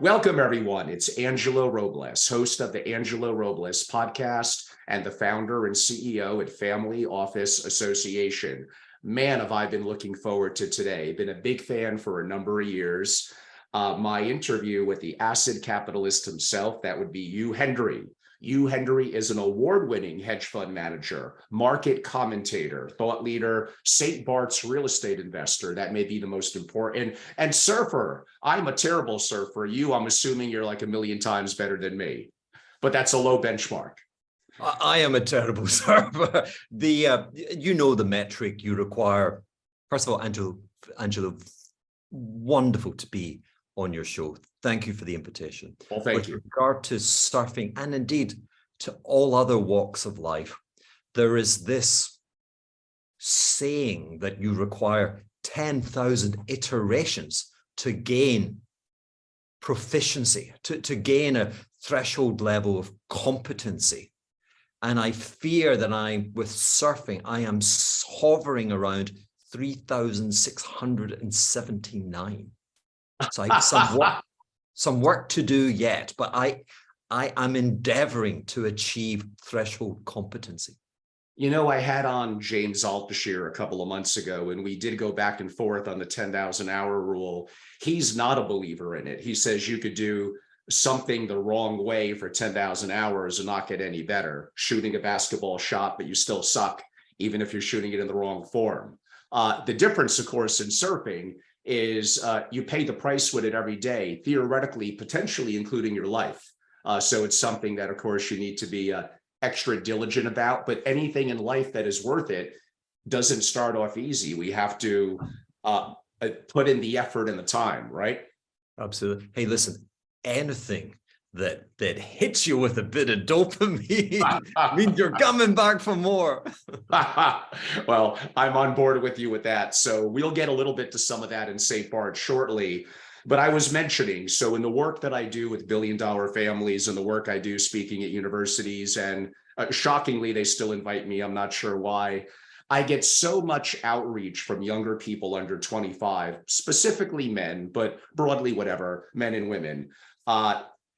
Welcome, everyone. It's Angelo Robles, host of the Angelo Robles podcast and the founder and CEO at Family Office Association. Man, have I been looking forward to today. Been a big fan for a number of years. My interview with the acid capitalist himself, that would be Hugh Hendry. Hugh Hendry is an award-winning hedge fund manager, market commentator, thought leader, St. Barts real estate investor. That may be the most important. And surfer. I'm a terrible surfer. You, I'm assuming you're like a million times better than me, but that's a low benchmark. I am a terrible surfer. The metric you require. First of all, Angelo, wonderful to be on your show. Thank you for the invitation. Well, thank you. With regard to surfing, and indeed to all other walks of life, there is this saying that you require 10,000 iterations to gain proficiency, to gain a threshold level of competency. And I fear that with surfing, I am hovering around 3,679. So I have some work to do yet, but I am endeavoring to achieve threshold competency. You know, I had on James Altucher a couple of months ago, and we did go back and forth on the 10,000 hour rule. He's not a believer in it. He says you could do something the wrong way for 10,000 hours and not get any better. Shooting a basketball shot, but you still suck, even if you're shooting it in the wrong form. The difference, of course, in surfing is you pay the price with it every day, theoretically, potentially including your life. So it's something that, of course, you need to be extra diligent about. But anything in life that is worth it doesn't start off easy. We have to put in the effort and the time, right? Absolutely. Hey, listen, anything that hits you with a bit of dopamine means you're coming back for more. Well, I'm on board with you with that. So we'll get a little bit to some of that in St. Bart shortly. But I was mentioning, so in the work that I do with billion-dollar families and the work I do speaking at universities, and shockingly, they still invite me. I'm not sure why. I get so much outreach from younger people under 25, specifically men, but broadly, whatever, men and women.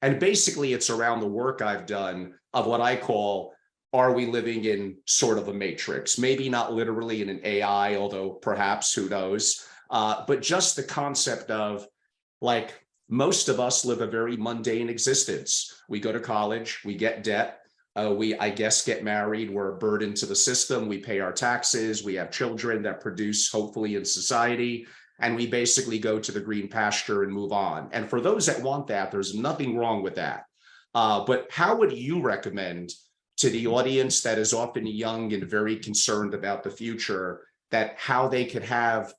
And basically, it's around the work I've done of what I call, are we living in sort of a matrix? Maybe not literally in an AI, although perhaps, who knows? But just the concept of, like, most of us live a very mundane existence. We go to college, we get debt, we, I guess, get married, we're a burden to the system, we pay our taxes, we have children that produce, hopefully, in society, and we basically go to the green pasture and move on. And for those that want that, there's nothing wrong with that. But how would you recommend to the audience that is often young and very concerned about the future, that how they could have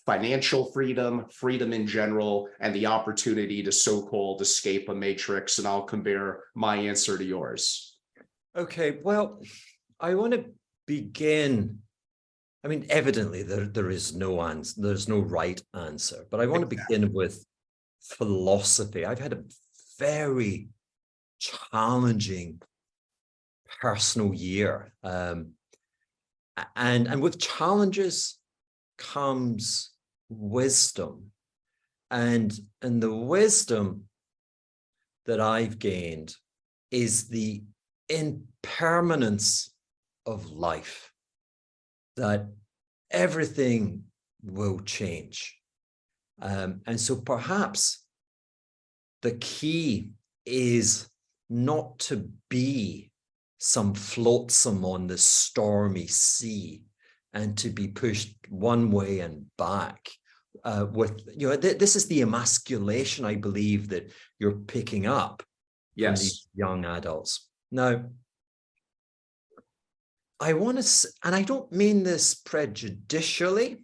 financial freedom, freedom in general, and the opportunity to so-called escape a matrix? And I'll compare my answer to yours. Okay, well, I want to begin. I mean, evidently, there is no answer, there's no right answer, but I want to begin with philosophy. I've had a very challenging personal year. And with challenges comes wisdom. And the wisdom that I've gained is the impermanence of life, that everything will change. And so perhaps the key is not to be some flotsam on the stormy sea and to be pushed one way and back this is the emasculation, I believe, that you're picking up from these young adults. Now, I want to, and I don't mean this prejudicially,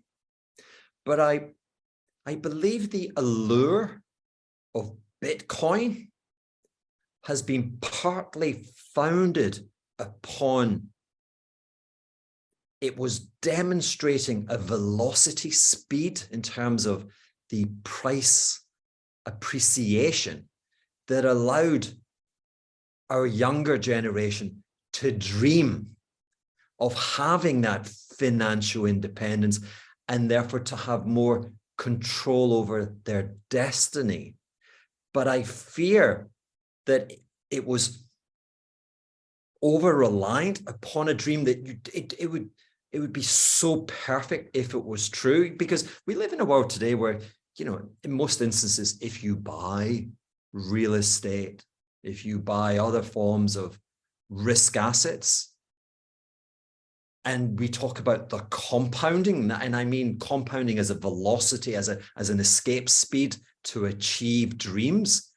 but I believe the allure of Bitcoin has been partly founded upon it was demonstrating a velocity speed in terms of the price appreciation that allowed our younger generation to dream of having that financial independence and therefore to have more control over their destiny. But I fear that it was over-reliant upon a dream that it would be so perfect if it was true, because we live in a world today where, you know, in most instances, if you buy real estate, if you buy other forms of risk assets, and we talk about the compounding, and I mean compounding as a velocity, as an escape speed to achieve dreams,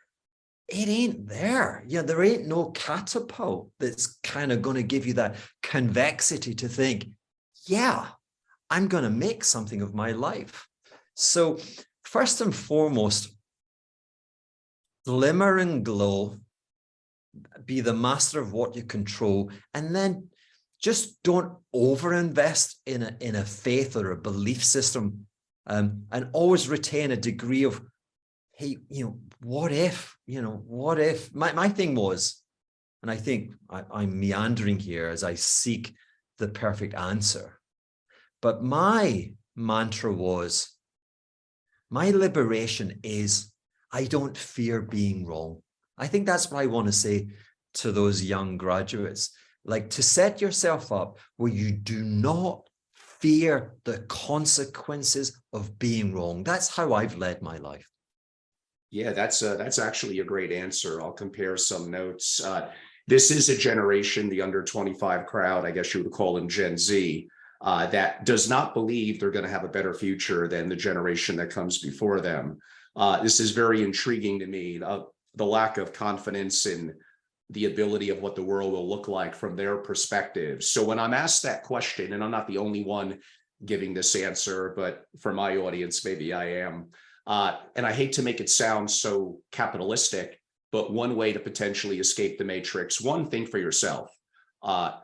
it ain't there. Yeah, there ain't no catapult that's kind of going to give you that convexity to think, yeah, I'm going to make something of my life. So first and foremost, glimmer and glow, be the master of what you control, and then just don't overinvest in a faith or a belief system, and always retain a degree of, hey, you know, what if, my thing was, and I think I'm meandering here as I seek the perfect answer, but my mantra was, my liberation is, I don't fear being wrong. I think that's what I want to say to those young graduates, like to set yourself up where you do not fear the consequences of being wrong. That's how I've led my life. Yeah, that's actually a great answer. I'll compare some notes. This is a generation, the under 25 crowd, I guess you would call them Gen Z, that does not believe they're going to have a better future than the generation that comes before them. This is very intriguing to me, the lack of confidence in the ability of what the world will look like from their perspective. So when I'm asked that question, and I'm not the only one giving this answer, but for my audience, maybe I am. And I hate to make it sound so capitalistic, but one way to potentially escape the matrix, one, think for yourself.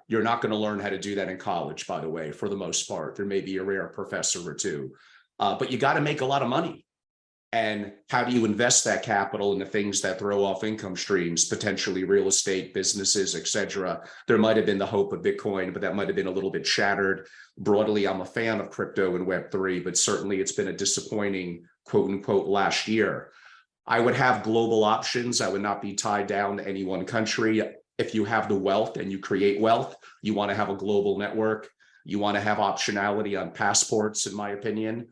You're not going to learn how to do that in college, by the way, for the most part. There may be a rare professor or two, but you got to make a lot of money. And how do you invest that capital into things that throw off income streams, potentially real estate, businesses, et cetera? There might have been the hope of Bitcoin, but that might have been a little bit shattered. Broadly, I'm a fan of crypto and Web3, but certainly it's been a disappointing, quote unquote, last year. I would have global options. I would not be tied down to any one country. If you have the wealth and you create wealth, you want to have a global network. You want to have optionality on passports, in my opinion.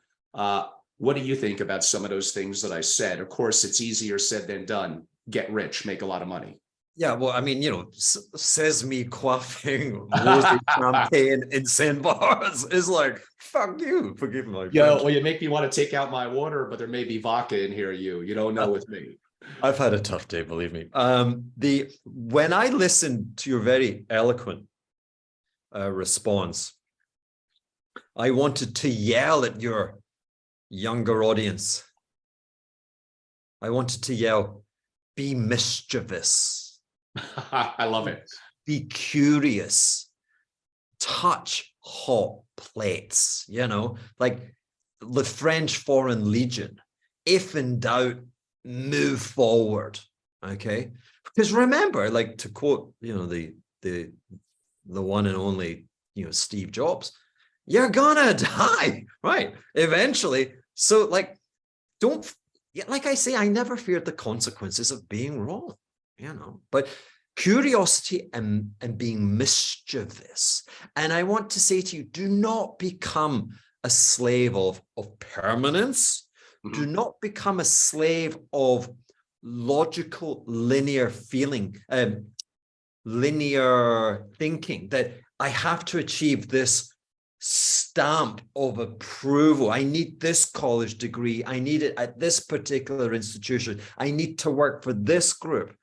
What do you think about some of those things that I said? Of course, it's easier said than done. Get rich, make a lot of money. Yeah, well, I mean, says me quaffing rosy champagne in sandbars is like, fuck you, forgive my French. Well, you make me want to take out my water, but there may be vodka in here. You don't know with me. I've had a tough day, believe me. When I listened to your very eloquent response, I wanted to yell at your younger audience. I wanted to yell, be mischievous. I love it. Be curious. Touch hot plates, like the French Foreign Legion. If in doubt, move forward. Okay. Because remember, like to quote, the one and only, Steve Jobs, you're gonna die, right? Eventually. So like, like I say, I never feared the consequences of being wrong, but curiosity and being mischievous. And I want to say to you, do not become a slave of permanence. Mm-hmm. Do not become a slave of logical, linear thinking that I have to achieve this stamp of approval. I need this college degree. I need it at this particular institution. I need to work for this group.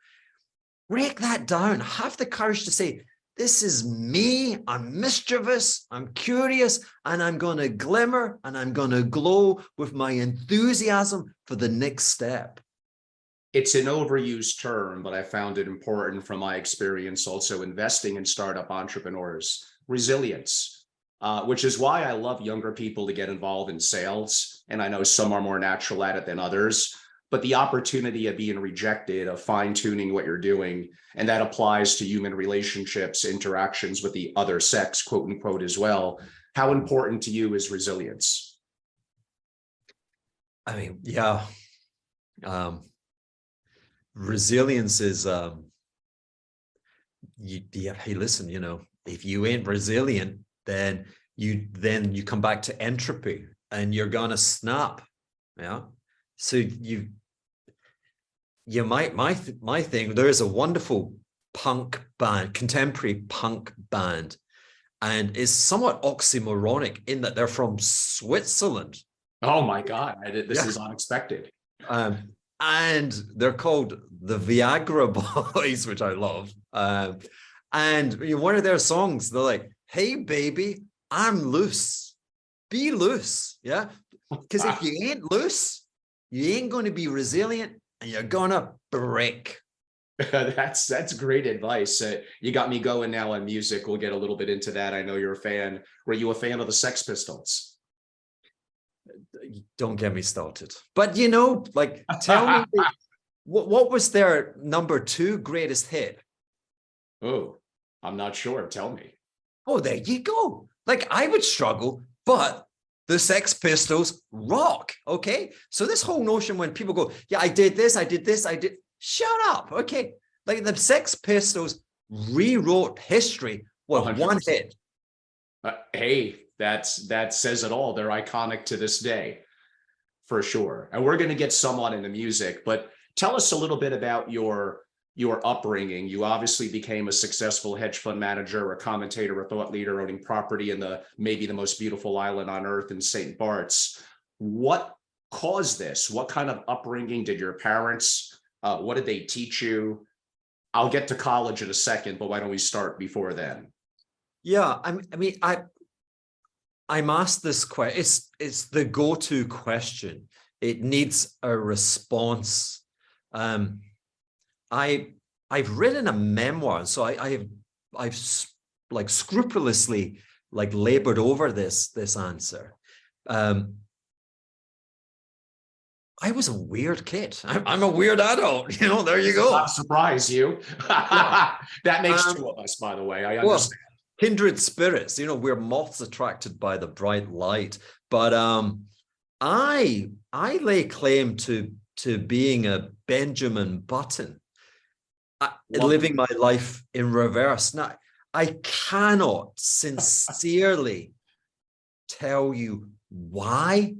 Break that down. Have the courage to say, this is me. I'm mischievous. I'm curious, and I'm going to glimmer and I'm going to glow with my enthusiasm for the next step. It's an overused term, but I found it important from my experience also investing in startup entrepreneurs. Resilience. Which is why I love younger people to get involved in sales. And I know some are more natural at it than others, but the opportunity of being rejected, of fine-tuning what you're doing, and that applies to human relationships, interactions with the other sex, quote unquote, as well. How important to you is resilience? I mean, yeah. Resilience is, hey, listen, if you ain't resilient, then you come back to entropy and you're gonna snap. Yeah. So my thing, there is a wonderful punk band, contemporary punk band, and it's somewhat oxymoronic in that they're from Switzerland. Oh my God, this Yeah. is unexpected. And they're called the Viagra Boys, which I love. And one of their songs, they're like, "Hey baby, I'm loose. Be loose." Yeah. Because if you ain't loose, you ain't going to be resilient and you're gonna break. That's great advice. You got me going now on music. We'll get a little bit into that. I know you're a fan. Were you a fan of the Sex Pistols? Don't get me started. But like, tell me, what was their number 2 greatest hit? Oh, I'm not sure. Tell me. Oh, there you go. Like, I would struggle, but the Sex Pistols rock. Okay. So this whole notion when people go, yeah, I did this, shut up. Okay. Like the Sex Pistols rewrote history with 100%. one hit. Hey, that says it all. They're iconic to this day, for sure. And we're going to get somewhat into music, but tell us a little bit about your upbringing. You obviously became a successful hedge fund manager, a commentator, a thought leader, owning property in maybe the most beautiful island on earth in St. Barts. What caused this? What kind of upbringing did your parents? What did they teach you? I'll get to college in a second, but why don't we start before then? Yeah, I'm asked this question. It's the go-to question. It needs a response. I've written a memoir, so I've like scrupulously like labored over this answer. I was a weird kid. I'm a weird adult. There you go. Not surprise you. That makes 2 of us, by the way. I understand. Well, kindred spirits. We're moths attracted by the bright light. But I lay claim to being a Benjamin Button, living my life in reverse. Now, I cannot sincerely tell you why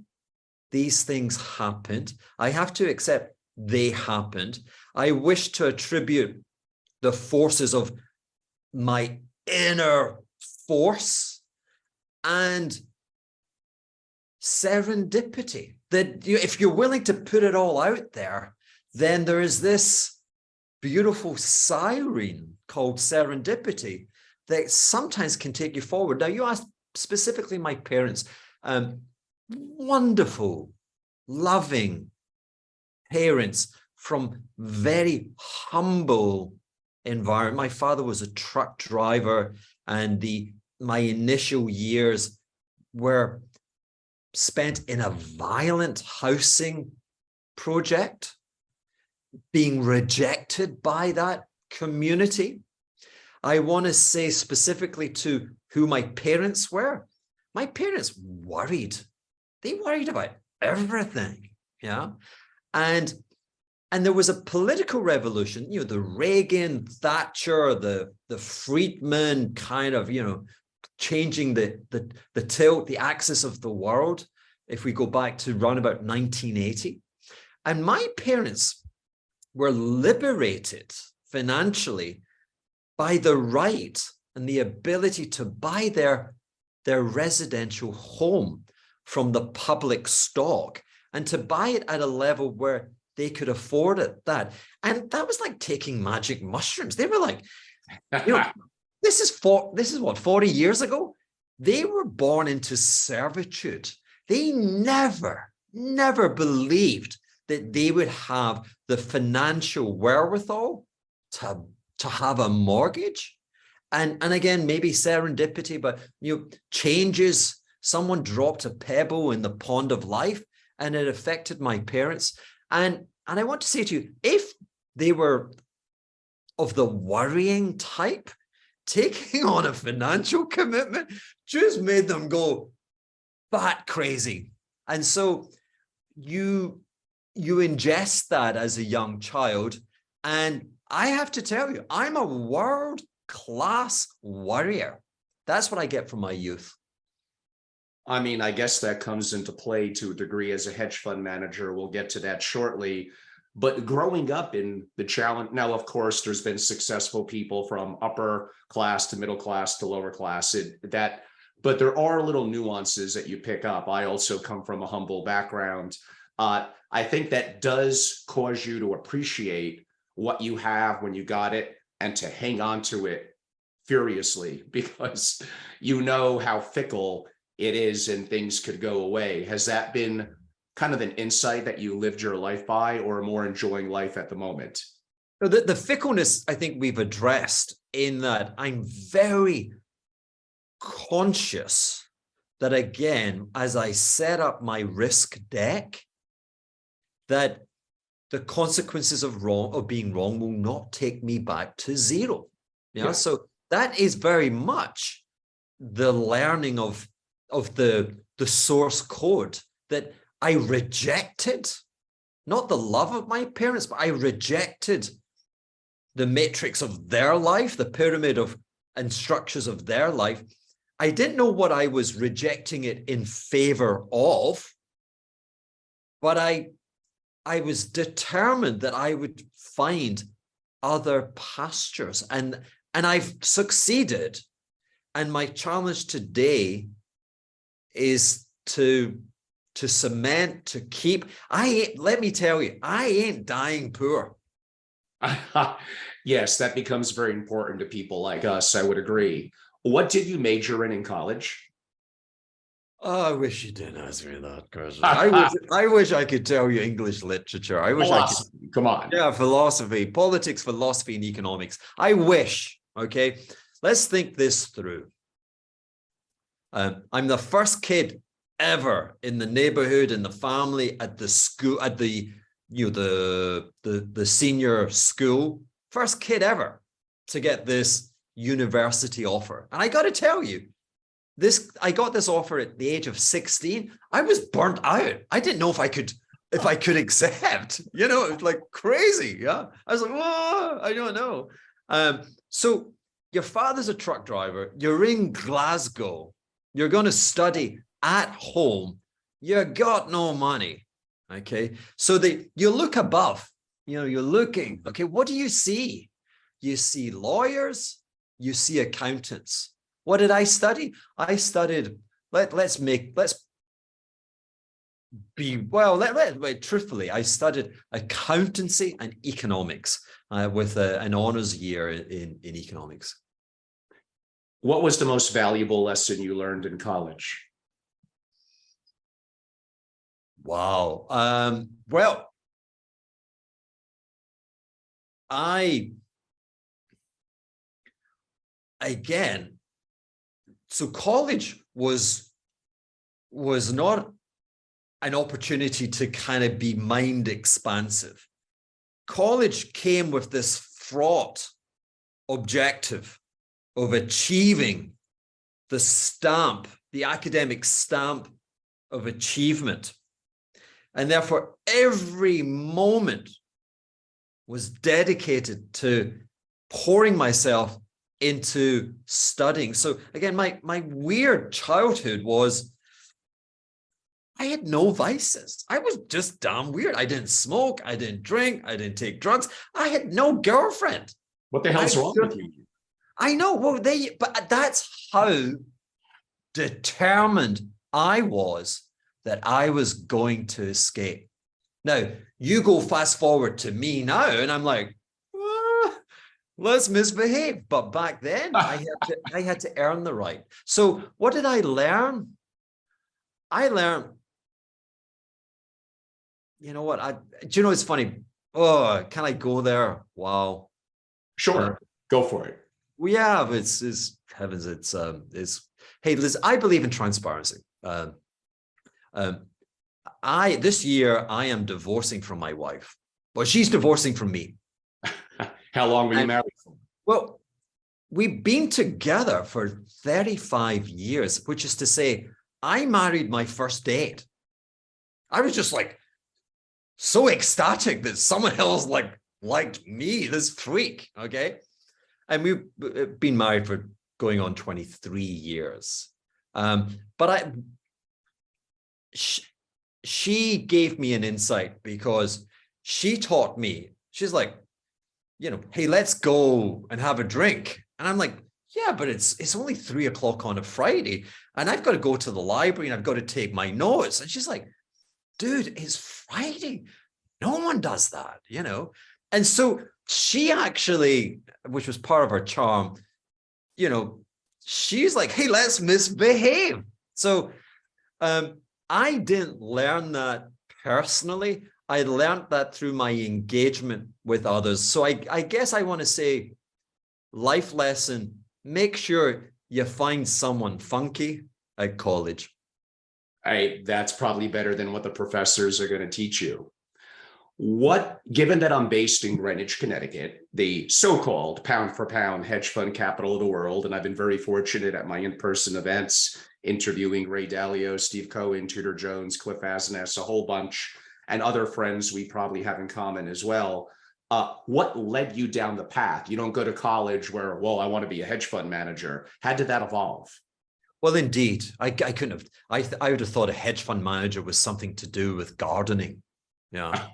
these things happened. I have to accept they happened. I wish to attribute the forces of my inner force and serendipity. That if you're willing to put it all out there, then there is this beautiful siren called serendipity that sometimes can take you forward. Now, you asked specifically my parents, wonderful, loving parents from very humble environment. My father was a truck driver, and my initial years were spent in a violent housing project, being rejected by that community. I want to say specifically to who my parents were. My parents worried. They worried about everything, yeah. And there was a political revolution, the Reagan, Thatcher, the Friedman kind of, changing the tilt, the axis of the world, if we go back to around about 1980. And my parents were liberated financially by the right and the ability to buy their residential home from the public stock, and to buy it at a level where they could afford it. And that was like taking magic mushrooms. They were like, this is what, 40 years ago? They were born into servitude. They never believed that they would have the financial wherewithal to have a mortgage. And again, maybe serendipity, but changes. Someone dropped a pebble in the pond of life, and it affected my parents. And I want to say to you, if they were of the worrying type, taking on a financial commitment just made them go bat crazy. And so you ingest that as a young child. And I have to tell you, I'm a world-class worrier. That's what I get from my youth. I mean, I guess that comes into play to a degree as a hedge fund manager. We'll get to that shortly. But growing up in the challenge, now, of course, there's been successful people from upper class to middle class to lower class. But there are little nuances that you pick up. I also come from a humble background. I think that does cause you to appreciate what you have when you got it and to hang on to it furiously, because you know how fickle it is and things could go away. Has that been kind of an insight that you lived your life by, or more enjoying life at the moment? The fickleness, I think we've addressed, in that I'm very conscious that, again, as I set up my risk deck, that the consequences of being wrong will not take me back to zero. Yeah. So that is very much the learning of the source code that I rejected, not the love of my parents, but I rejected the matrix of their life, the pyramid of and structures of their life. I didn't know what I was rejecting it in favor of, but I was determined that I would find other pastures, and I've succeeded. And my challenge today is to cement, to keep. Let me tell you, I ain't dying poor. Yes, that becomes very important to people like us. I would agree. What did you major in college? Oh, I wish you didn't ask me that question. I wish I could tell you English literature. I wish philosophy. I could. Come on. Yeah, philosophy, politics, philosophy, and economics. I wish. Okay, let's think this through. I'm the first kid ever in the neighborhood, in the family, at the school, at the senior school. First kid ever to get this university offer. And I got to tell you, I got this offer at the age of 16. I was burnt out. I didn't know if I could accept, it was like crazy. Yeah. I was like, whoa, I don't know. So your father's a truck driver. You're in Glasgow. You're going to study at home. You got no money. Okay. So you look above, you're looking, okay, what do you see? You see lawyers, you see accountants. What did I study? I studied, truthfully, I studied accountancy and economics with an honors year in economics. What was the most valuable lesson you learned in college? Wow. Well, so college was not an opportunity to kind of be mind expansive. College came with this fraught objective of achieving the academic stamp of achievement. And therefore, every moment was dedicated to pouring myself into studying. So again, my weird childhood was, I had no vices. I was just damn weird. I didn't smoke. I didn't drink. I didn't take drugs. I had no girlfriend. What the hell's wrong with you? I know. Well, but that's how determined I was that I was going to escape. Now, you go fast forward to me now, and I'm like, let's misbehave. But back then, I had to earn the right. So what did I learn? I learned, it's funny. Oh, can I go there? Wow. Sure. Go for it. Well, yeah, it's heavens. Hey, Liz, I believe in transparency. This year I am divorcing from my wife. Well, she's divorcing from me. How long were you married for? Well, we've been together for 35 years, which is to say, I married my first date. I was just like, so ecstatic that someone else like me, this freak, okay? And we've been married for going on 23 years. But she gave me an insight because she taught me, she's like, hey, let's go and have a drink. And I'm like, yeah, but it's only 3 o'clock on a Friday and I've got to go to the library and I've got to take my notes. And she's like, dude, it's Friday. No one does that, And so she actually, which was part of her charm, she's like, hey, let's misbehave. So I didn't learn that personally. I learned that through my engagement with others. So I guess I want to say, life lesson, make sure you find someone funky at college. That's probably better than what the professors are going to teach you. Given that I'm based in Greenwich, Connecticut, the so-called pound for pound hedge fund capital of the world, and I've been very fortunate at my in-person events, interviewing Ray Dalio, Steve Cohen, Tudor Jones, Cliff Asness, a whole bunch, and other friends we probably have in common as well. What led you down the path? You don't go to college where, well, I want to be a hedge fund manager. How did that evolve? Well, indeed, I couldn't have. I would have thought a hedge fund manager was something to do with gardening. Yeah.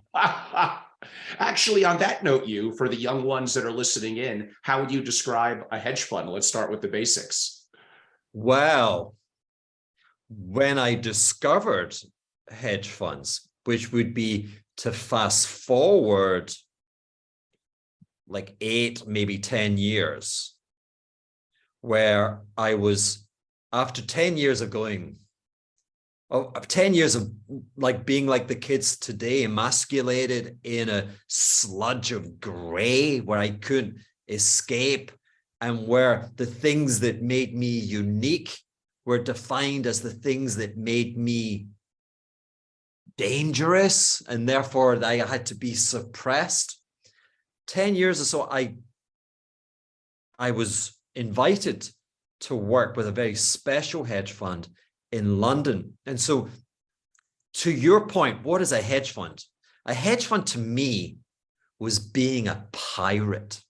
Actually, on that note, for the young ones that are listening in, how would you describe a hedge fund? Let's start with the basics. Well, when I discovered hedge funds, which would be to fast forward like 8, maybe 10 years, where I was, after 10 years of going, 10 years of being like the kids today, emasculated in a sludge of gray where I couldn't escape, and where the things that made me unique were defined as the things that made me dangerous, and therefore I had to be suppressed. 10 years or so, I was invited to work with a very special hedge fund in London. And so, to your point, what is a hedge fund? A hedge fund to me was being a pirate.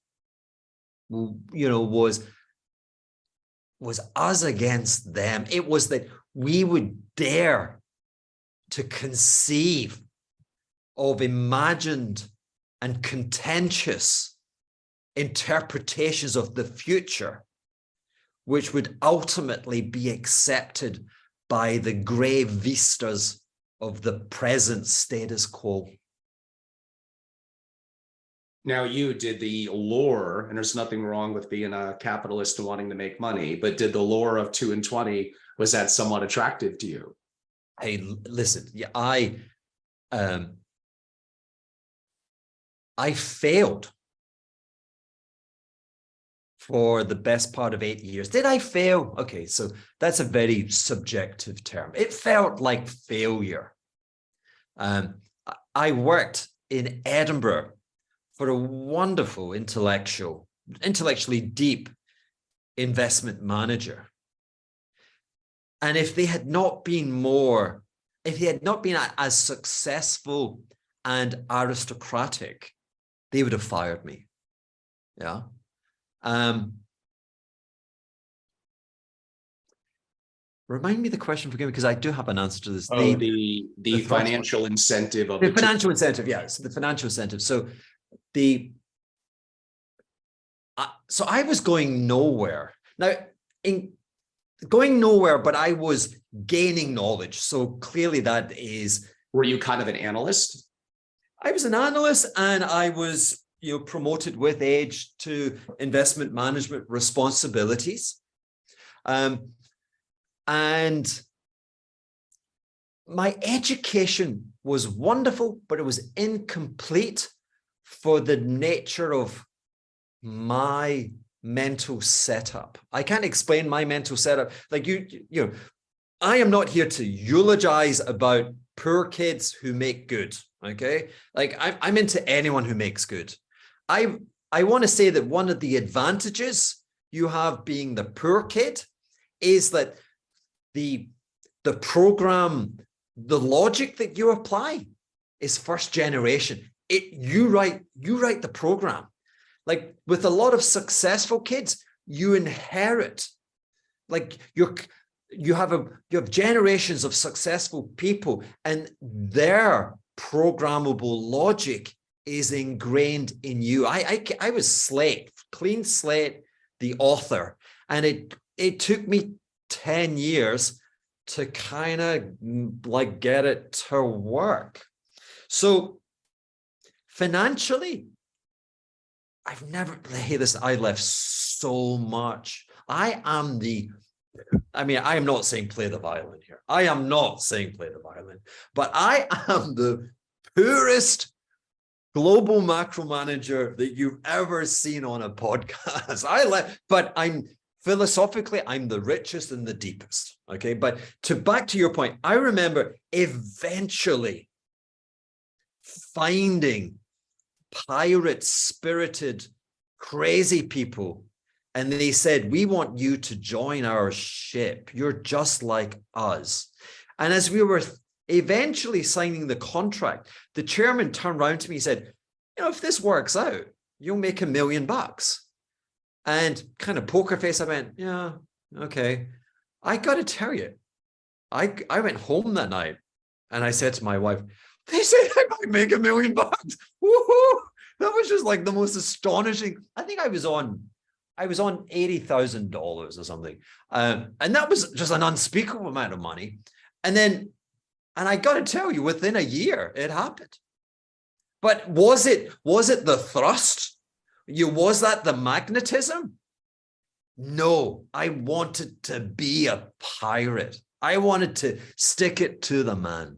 Was us against them. It was that we would dare to conceive of imagined and contentious interpretations of the future, which would ultimately be accepted by the grey vistas of the present status quo. Now, you did the lure, and there's nothing wrong with being a capitalist and wanting to make money, but did the lure of 2 and 20, was that somewhat attractive to you? Hey, listen, yeah, I failed for the best part of 8 years. Did I fail? Okay, so that's a very subjective term. It felt like failure. I worked in Edinburgh for a wonderful intellectually deep investment manager. And if they had not been as successful and aristocratic, they would have fired me. Yeah. Remind me the question, forgive me, because I do have an answer to this. The financial incentive of the financial incentive, yes, the financial incentive. So so I was going nowhere. Now, going nowhere, but I was gaining knowledge. So clearly that is. Were you kind of an analyst? I was an analyst, and I was promoted with age to investment management responsibilities. And my education was wonderful, but it was incomplete for the nature of my mental setup. I can't explain my mental setup. Like I am not here to eulogize about poor kids who make good. Okay. Like I'm into anyone who makes good. I want to say that one of the advantages you have being the poor kid is that the program, the logic that you apply is first generation. You write the program. Like with a lot of successful kids, you inherit, like you have generations of successful people, and their programmable logic is ingrained in you. I was Slate, clean slate, the author, and it took me 10 years to kind of like get it to work. So financially, I left so much. I am not saying play the violin here. I am not saying play the violin, but I am the poorest global macro manager that you've ever seen on a podcast. But philosophically, I'm the richest and the deepest. Okay. But back to your point, I remember eventually finding pirate spirited, crazy people. And they said, we want you to join our ship. You're just like us. And as we were eventually signing the contract, the chairman turned around to me and said, if this works out, you'll make $1 million. And kind of poker face, I went, yeah, okay. I got to tell you, I went home that night and I said to my wife, they said I might make $1 million. Woohoo! That was just like the most astonishing. I think I was on $80,000 or something. And that was just an unspeakable amount of money. And I got to tell you, within a year, it happened. But was it the thrust? Was that the magnetism? No, I wanted to be a pirate. I wanted to stick it to the man.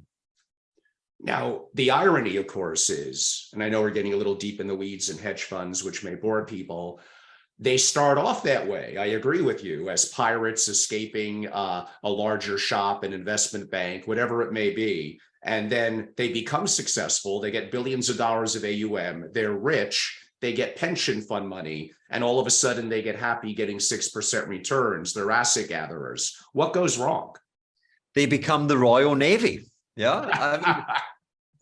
Now, the irony, of course, is, and I know we're getting a little deep in the weeds in hedge funds, which may bore people, they start off that way. I agree with you, as pirates escaping a larger shop, an investment bank, whatever it may be. And then they become successful. They get billions of dollars of AUM. They're rich. They get pension fund money. And all of a sudden they get happy getting 6% returns. They're asset gatherers. What goes wrong? They become the Royal Navy. Yeah.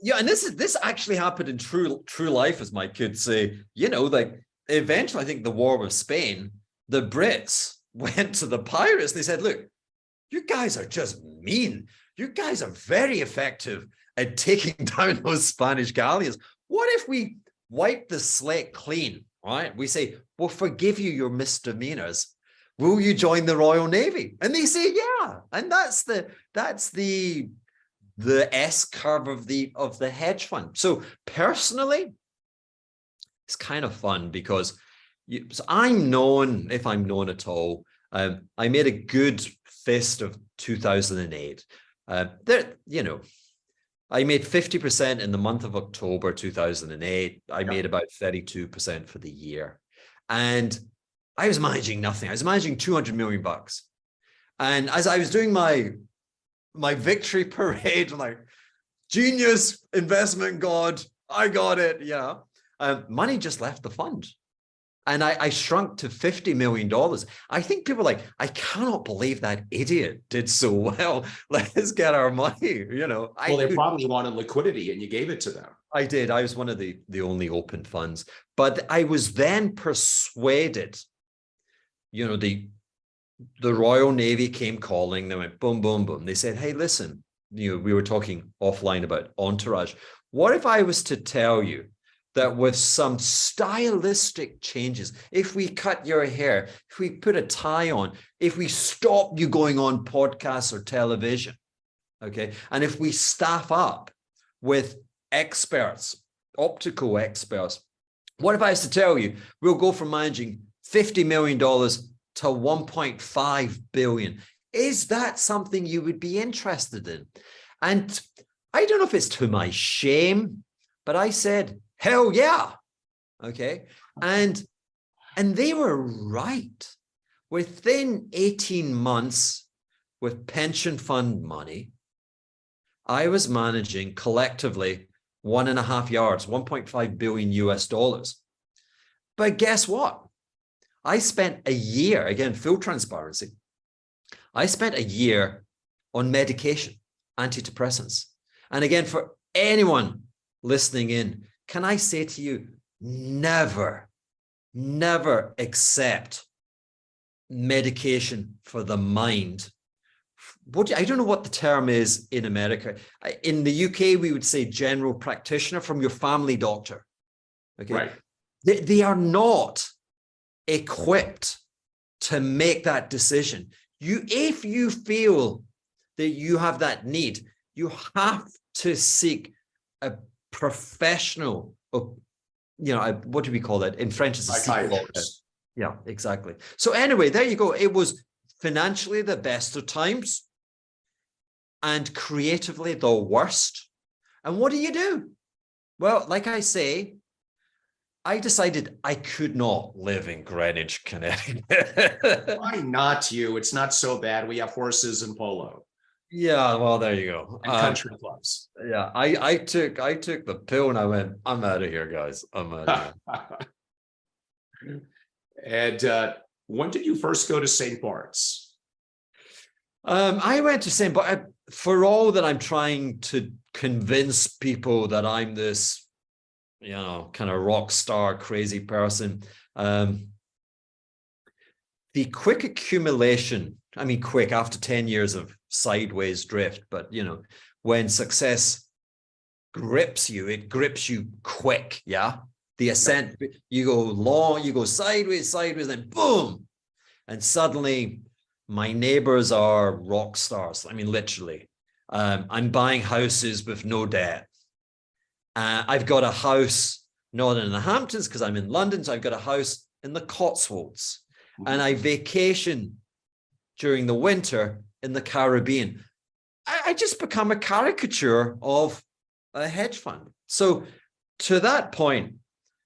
Yeah. And this actually happened in true life, as my kids say. Like eventually, I think the war with Spain, the Brits went to the pirates. They said, look, you guys are just mean. You guys are very effective at taking down those Spanish galleons. What if we wipe the slate clean, right? We say, we'll forgive you your misdemeanors. Will you join the Royal Navy? And they say, yeah. And that's the S curve of the hedge fund. So personally, it's kind of fun because I'm known, if I'm known at all, I made a good fist of 2008. I made 50% in the month of October 2008. I made about 32% for the year. And I was managing nothing. I was managing $200 million. And as I was doing my victory parade, like, genius, investment god, I got it. Yeah. Money just left the fund. And I shrunk to $50 million. I think people are like, I cannot believe that idiot did so well. Let's get our money, Well, they probably wanted liquidity and you gave it to them. I did. I was one of the only open funds. But I was then persuaded, the Royal Navy came calling. They went boom, boom, boom. They said, hey, listen, we were talking offline about entourage. What if I was to tell you that with some stylistic changes, if we cut your hair, if we put a tie on, if we stop you going on podcasts or television, okay, and if we staff up with experts, optical experts, what if I was to tell you, we'll go from managing $50 million to $1.5 billion? Is that something you would be interested in? And I don't know if it's to my shame, but I said, hell yeah. Okay. And they were right. Within 18 months with pension fund money, I was managing collectively 1.5 yards, $1.5 billion US dollars. But guess what? I spent a year, again, full transparency. I spent a year on medication, antidepressants. And again, for anyone listening in, can I say to you, never, never accept medication for the mind. I don't know what the term is in America. In the UK, we would say general practitioner, from your family doctor. Okay. Right. They are not equipped to make that decision. If you feel that you have that need, you have to seek a professional, what do we call that? In French, it's a Psychiatrist. Yeah, exactly. So anyway, there you go. It was financially the best of times and creatively the worst. And what do? Well, like I say, I decided I could not live in Greenwich, Connecticut. Why not you? It's not so bad. We have horses and polo. Yeah, well, there you go. And country clubs. Yeah, I took the pill and I went, I'm out of here, guys. I'm out of here. And when did you first go to St. Bart's? I went to St. Bart's for all that I'm trying to convince people that I'm this, kind of rock star, crazy person. The quick accumulation, quick after 10 years of sideways drift, but when success grips you, it grips you quick. Yeah. The ascent, you go long, you go sideways, and boom. And suddenly my neighbors are rock stars. Literally. I'm buying houses with no debt. I've got a house not in the Hamptons because I'm in London. So I've got a house in the Cotswolds. And I vacation during the winter in the Caribbean. I just become a caricature of a hedge fund. So to that point,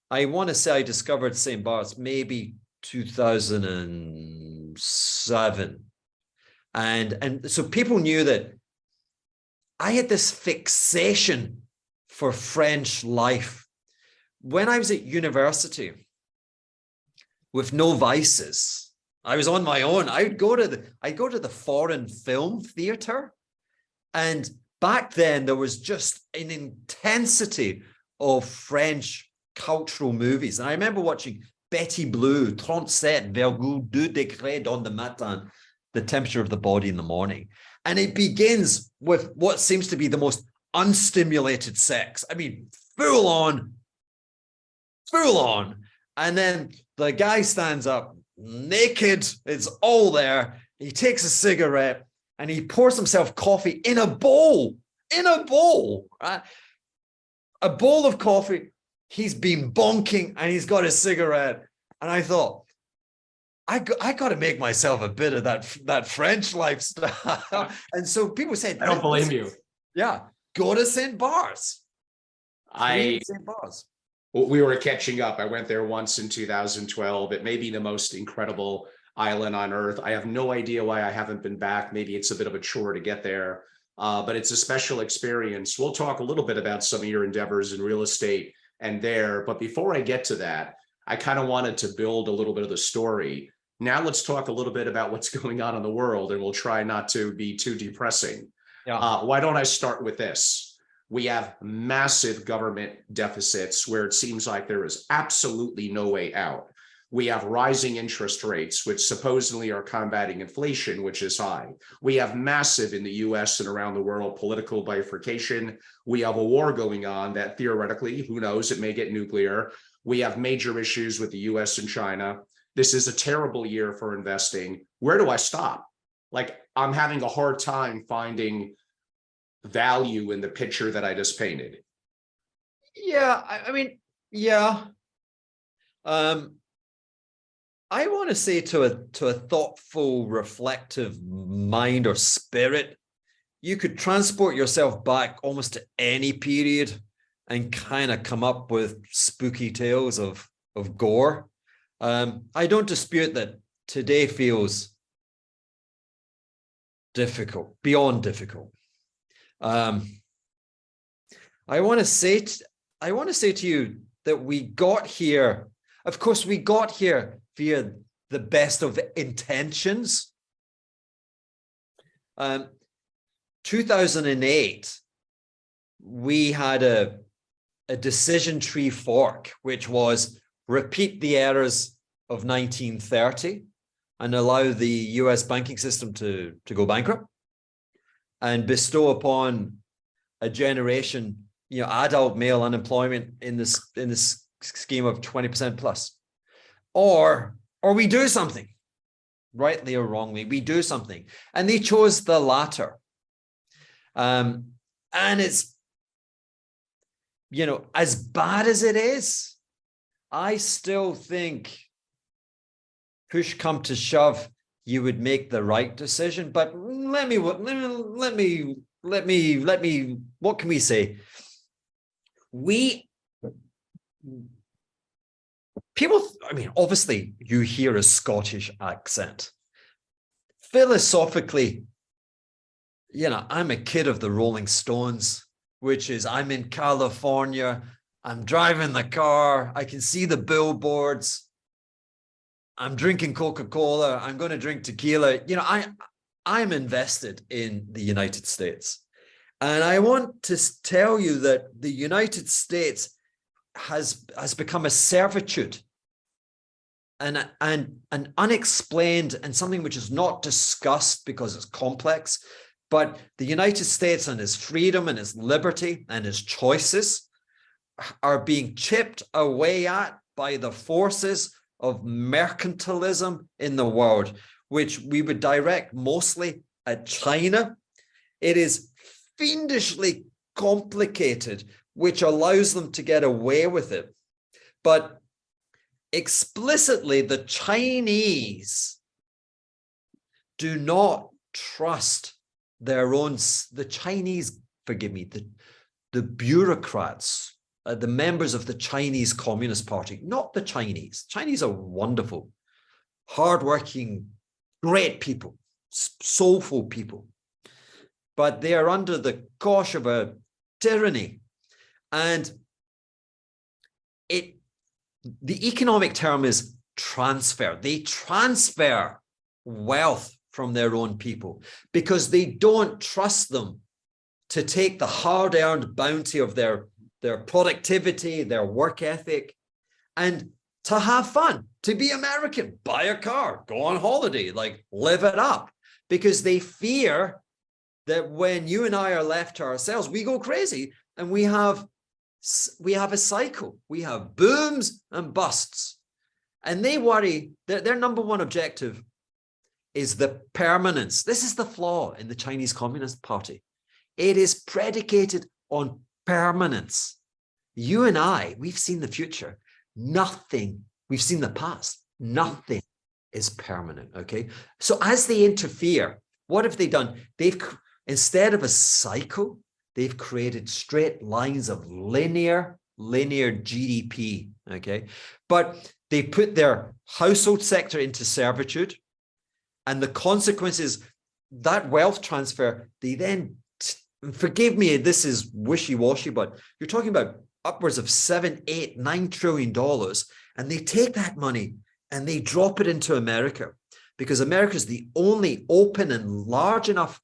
I want to say I discovered St. Bart's maybe 2007. And so people knew that I had this fixation for French life. When I was at university with no vices, I was on my own. I'd go to the foreign film theater. And back then there was just an intensity of French cultural movies. And I remember watching Betty Blue, 37,2 dans le matin, the temperature of the body in the morning. And it begins with what seems to be the most unstimulated sex. Full on. And then the guy stands up naked. It's all there. He takes a cigarette and he pours himself coffee in a bowl, right? A bowl of coffee. He's been bonking and he's got a cigarette. And I thought, I got to make myself a bit of that French lifestyle. And so people said, I don't blame you. Yeah, go to St. Bart's. St. Bart's. We were catching up. I went there once in 2012. It may be the most incredible island on earth. I have no idea why I haven't been back. Maybe it's a bit of a chore to get there, but it's a special experience. We'll talk a little bit about some of your endeavors in real estate and there. But before I get to that, I kind of wanted to build a little bit of the story. Now let's talk a little bit about what's going on in the world, and we'll try not to be too depressing. Yeah. Why don't I start with this? We have massive government deficits where it seems like there is absolutely no way out. We have rising interest rates, which supposedly are combating inflation, which is high. We have massive in the US and around the world political bifurcation. We have a war going on that theoretically, who knows, it may get nuclear. We have major issues with the US and China. This is a terrible year for investing. Where do I stop? I'm having a hard time finding value in the picture that I just painted. Yeah, yeah. I want to say to a thoughtful, reflective mind or spirit, you could transport yourself back almost to any period and kind of come up with spooky tales of gore. I don't dispute that today feels difficult, beyond difficult. I want to say to you that we got here. Of course, we got here via the best of intentions. 2008, we had a a decision tree fork, which was repeat the errors of 1930 and allow the US banking system to go bankrupt and bestow upon a generation, adult male unemployment in this scheme of 20% plus. Or we do something, rightly or wrongly, we do something. And they chose the latter. And it's, as bad as it is, I still think push come to shove, you would make the right decision. But what can we say? Obviously you hear a Scottish accent. Philosophically, I'm a kid of the Rolling Stones, which is I'm in California, I'm driving the car, I can see the billboards, I'm drinking Coca-Cola, I'm going to drink tequila. I'm invested in the United States. And I want to tell you that the United States has become a servitude and an unexplained and something which is not discussed because it's complex. But the United States and its freedom and its liberty and its choices are being chipped away at by the forces of mercantilism in the world, which we would direct mostly at China. It is fiendishly complicated, which allows them to get away with it. But explicitly, the Chinese do not trust the Chinese, forgive me, the bureaucrats, the members of the Chinese Communist Party, not the Chinese. Chinese are wonderful, hardworking, great people, soulful people, but they are under the cosh of a tyranny. And the economic term is transfer. They transfer wealth from their own people because they don't trust them to take the hard-earned bounty of their productivity, their work ethic, and to have fun, to be American, buy a car, go on holiday, live it up, because they fear that when you and I are left to ourselves, we go crazy and we have a cycle. We have booms and busts, and they worry that their number one objective is the permanence. This is the flaw in the Chinese Communist Party. It is predicated on permanence. You and I, we've seen the future. Nothing, we've seen the past. Nothing is permanent, okay? So as they interfere, what have they done? Instead of a cycle, they've created straight lines of linear GDP, okay? But they put their household sector into servitude, and the consequences, that wealth transfer, they then, forgive me, this is wishy-washy, but you're talking about upwards of $7, $8, $9 trillion, and they take that money and they drop it into America, because America is the only open and large enough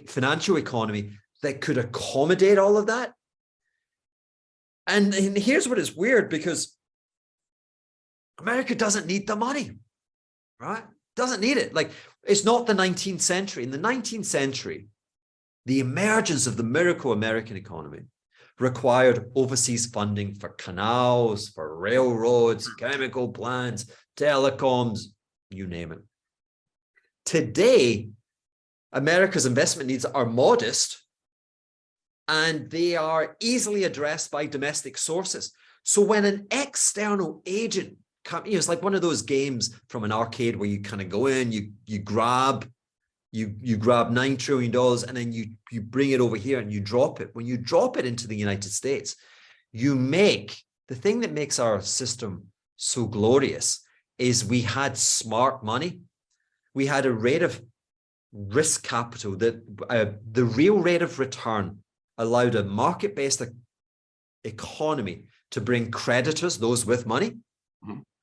financial economy that could accommodate all of that. And here's what is weird, because America doesn't need the money, right? Doesn't need it. It's not the 19th century. In the 19th century, the emergence of the miracle American economy required overseas funding for canals, for railroads, chemical plants, telecoms, you name it. Today, America's investment needs are modest, and they are easily addressed by domestic sources. So when an external agent comes, it's like one of those games from an arcade where you kind of go in, you grab $9 trillion, and then you bring it over here and you drop it. When you drop it into the United States, you make the thing that makes our system so glorious is we had smart money. We had a rate of risk capital that the real rate of return allowed a market-based economy to bring creditors, those with money,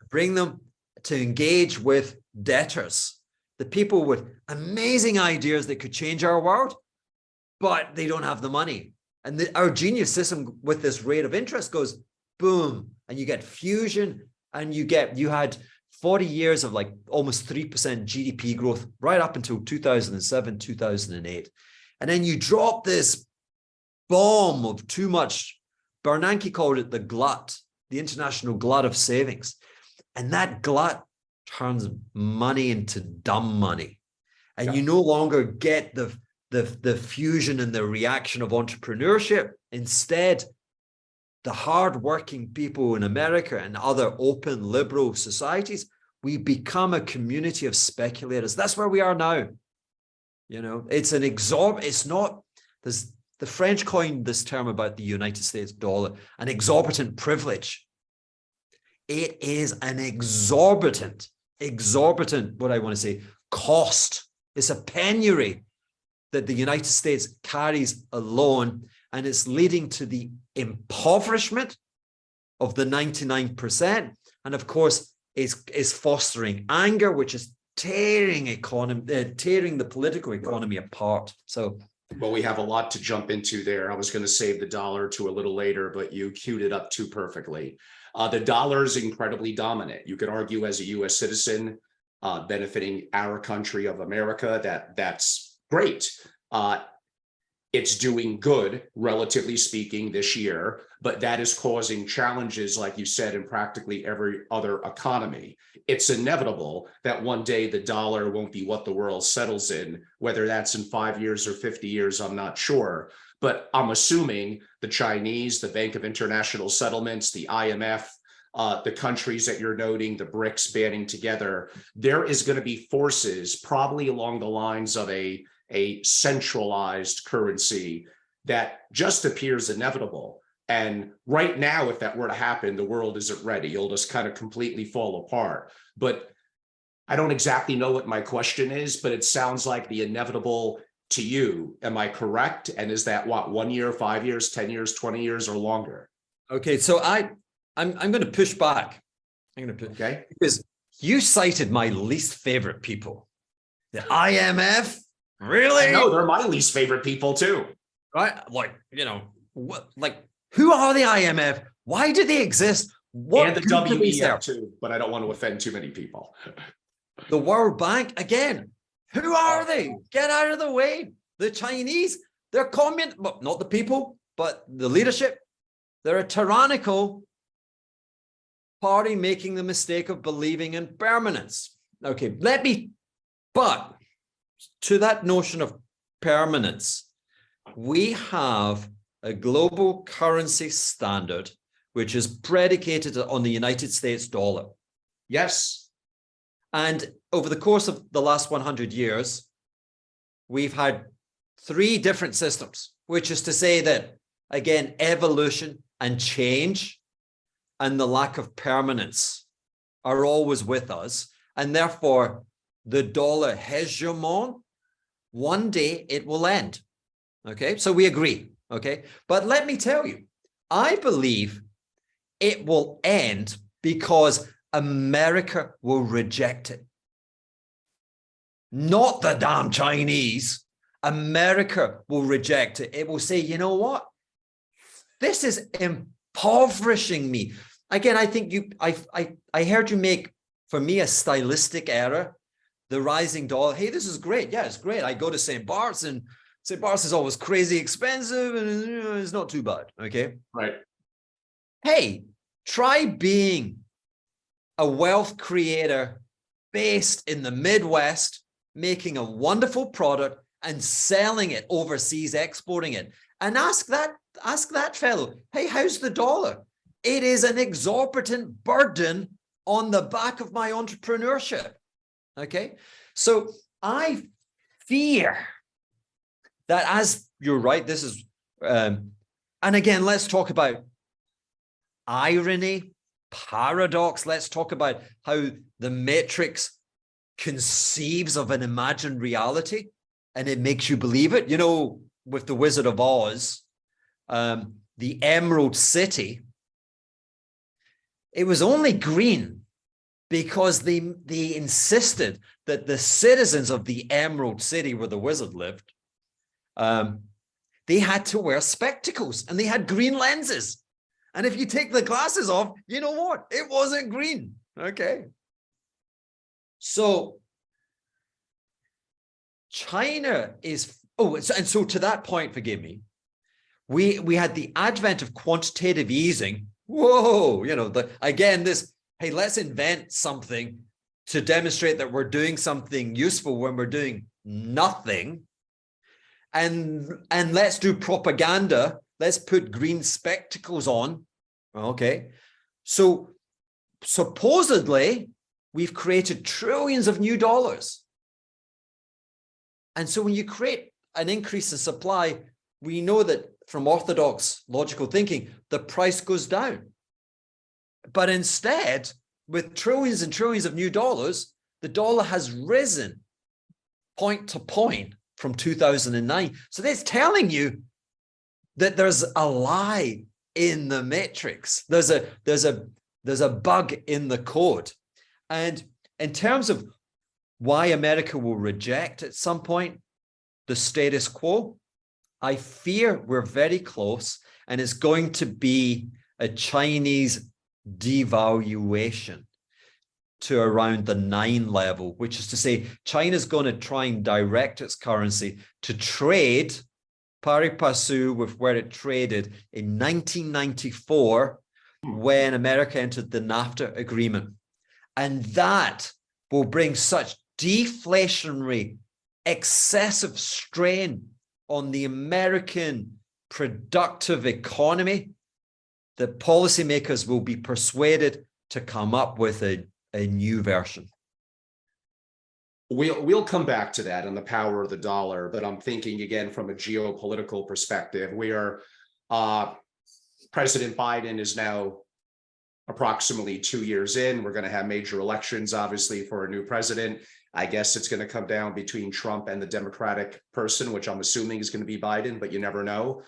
bring them to engage with debtors, the people with amazing ideas that could change our world, but they don't have the money. And our genius system with this rate of interest goes boom, and you get fusion, and you had 40 years of like almost 3% GDP growth right up until 2007, 2008. And then you drop this bomb of too much. Bernanke called it the glut, the international glut of savings. And that glut turns money into dumb money. And you no longer get the fusion and the reaction of entrepreneurship. Instead, the hardworking people in America and other open liberal societies, we become a community of speculators. That's where we are now. You know, it's not, the French coined this term about the United States dollar, an exorbitant privilege. It is an exorbitant, what I want to say, cost. It's a penury that the United States carries alone, and it's leading to the impoverishment of the 99%. And of course, is fostering anger, which is tearing the political economy apart. So, well, we have a lot to jump into there. I was going to save the dollar to a little later, but you queued it up too perfectly. The dollar is incredibly dominant. You could argue as a U.S. citizen benefiting our country of America, that's great. It's doing good, relatively speaking, this year, but that is causing challenges, like you said, in practically every other economy. It's inevitable that one day the dollar won't be what the world settles in, whether that's in 5 years or 50 years, I'm not sure. But I'm assuming the Chinese, the Bank of International Settlements, the IMF, the countries that you're noting, the BRICS banding together, there is going to be forces probably along the lines of a centralized currency that just appears inevitable. And right now, if that were to happen, the world isn't ready. You'll just kind of completely fall apart. But I don't exactly know what my question is, but it sounds like the inevitable to you. Am I correct? And is that what, 1 year, 5 years, 10 years, 20 years or longer? Okay, so I'm going to push back. Okay. Because you cited my least favorite people. The IMF. Really? No, they're my least favorite people too. Right? Like, you know, what? Like, who are the IMF? Why do they exist? What and the WEF too, but I don't want to offend too many people. The World Bank, again, who are they? Get out of the way. The Chinese, they're communist, well, not the people, but the leadership. They're a tyrannical party making the mistake of believing in permanence. Okay, but to that notion of permanence, we have a global currency standard, which is predicated on the United States dollar. Yes. And over the course of the last 100 years, we've had 3 different systems, which is to say that, again, evolution and change and the lack of permanence are always with us. And therefore, the dollar hegemon, one day it will end. Okay, so we agree. Okay, but let me tell you, I believe it will end because America will reject it. Not the damn Chinese. America will reject it. It will say, you know what? This is impoverishing me. Again, I think I heard you make, for me, a stylistic error. The rising dollar. Hey, this is great. Yeah, it's great. I go to St. Barts, and St. Barts is always crazy expensive, and it's not too bad. Okay. Right. Hey, try being a wealth creator based in the Midwest, making a wonderful product and selling it overseas, exporting it. And ask that fellow, hey, how's the dollar? It is an exorbitant burden on the back of my entrepreneurship. Okay, so I fear that, as you're right, this is, and again, let's talk about irony, paradox. Let's talk about how the Matrix conceives of an imagined reality and it makes you believe it. You know, with the Wizard of Oz, the Emerald City, it was only green because they insisted that the citizens of the Emerald City, where the wizard lived, they had to wear spectacles and they had green lenses. And if you take the glasses off, you know what? It wasn't green. Okay. So China is, and so to that point, forgive me, we had the advent of quantitative easing. Whoa, again, hey, let's invent something to demonstrate that we're doing something useful when we're doing nothing. And let's do propaganda. Let's put green spectacles on. Okay. So supposedly we've created trillions of new dollars. And so when you create an increase in supply, we know that from orthodox logical thinking, the price goes down. But instead, with trillions and trillions of new dollars, the dollar has risen point to point from 2009. So that's telling you that there's a lie in the matrix. There's a bug in the code. And in terms of why America will reject at some point the status quo, I fear we're very close, and it's going to be a Chinese devaluation to around the 9 level, which is to say China's going to try and direct its currency to trade pari passu with where it traded in 1994 when America entered the NAFTA agreement. And that will bring such deflationary, excessive strain on the American productive economy that policymakers will be persuaded to come up with a new version. We'll come back to that and the power of the dollar, but I'm thinking again from a geopolitical perspective. We are President Biden is now approximately 2 years in. We're going to have major elections, obviously, for a new president. I guess it's going to come down between Trump and the Democratic person, which I'm assuming is going to be Biden, but you never know.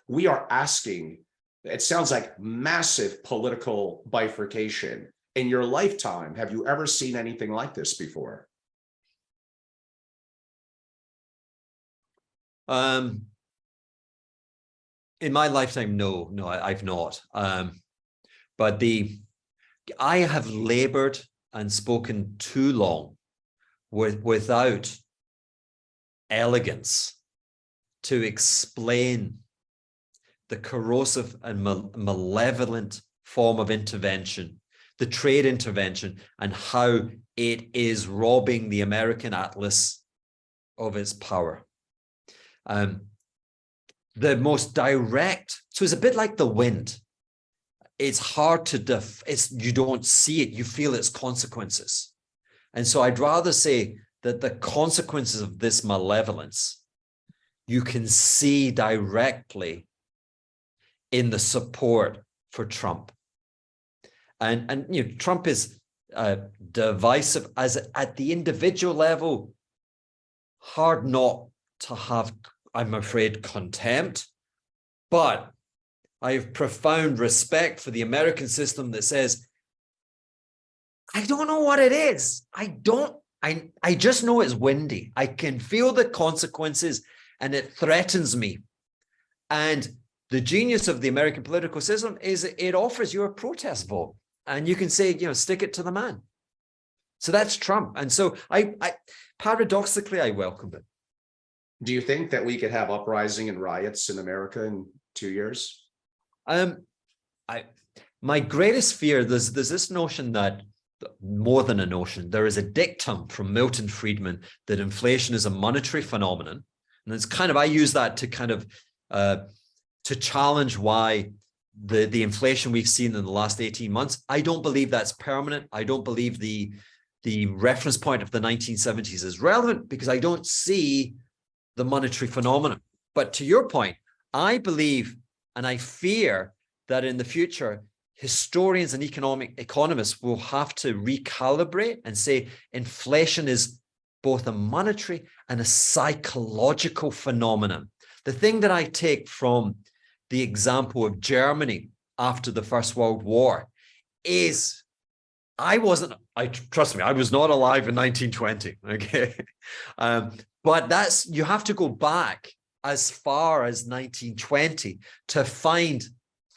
We are asking, it sounds like massive political bifurcation. In your lifetime, have you ever seen anything like this before? In my lifetime, no, I've not. But I have labored and spoken too long without elegance to explain the corrosive and malevolent form of intervention, the trade intervention, and how it is robbing the American Atlas of its power. The most direct, so it's a bit like the wind. It's hard to you don't see it, you feel its consequences. And so I'd rather say that the consequences of this malevolence, you can see directly in the support for Trump. And Trump is divisive as at the individual level, hard not to have, I'm afraid, contempt, but I have profound respect for the American system that says, I don't know what it is. I just know it's windy. I can feel the consequences and it threatens me. And the genius of the American political system is it offers you a protest vote and you can say, stick it to the man. So that's Trump. And so I paradoxically, I welcome it. Do you think that we could have uprising and riots in America in 2 years? My greatest fear, there's this notion that, more than a notion, there is a dictum from Milton Friedman that inflation is a monetary phenomenon. And it's I use that to challenge why the inflation we've seen in the last 18 months, I don't believe that's permanent. I don't believe the reference point of the 1970s is relevant because I don't see the monetary phenomenon. But to your point, I believe and I fear that in the future, historians and economists will have to recalibrate and say inflation is both a monetary and a psychological phenomenon. The thing that I take from the example of Germany after the First World War is trust me, I was not alive in 1920, okay? But you have to go back as far as 1920 to find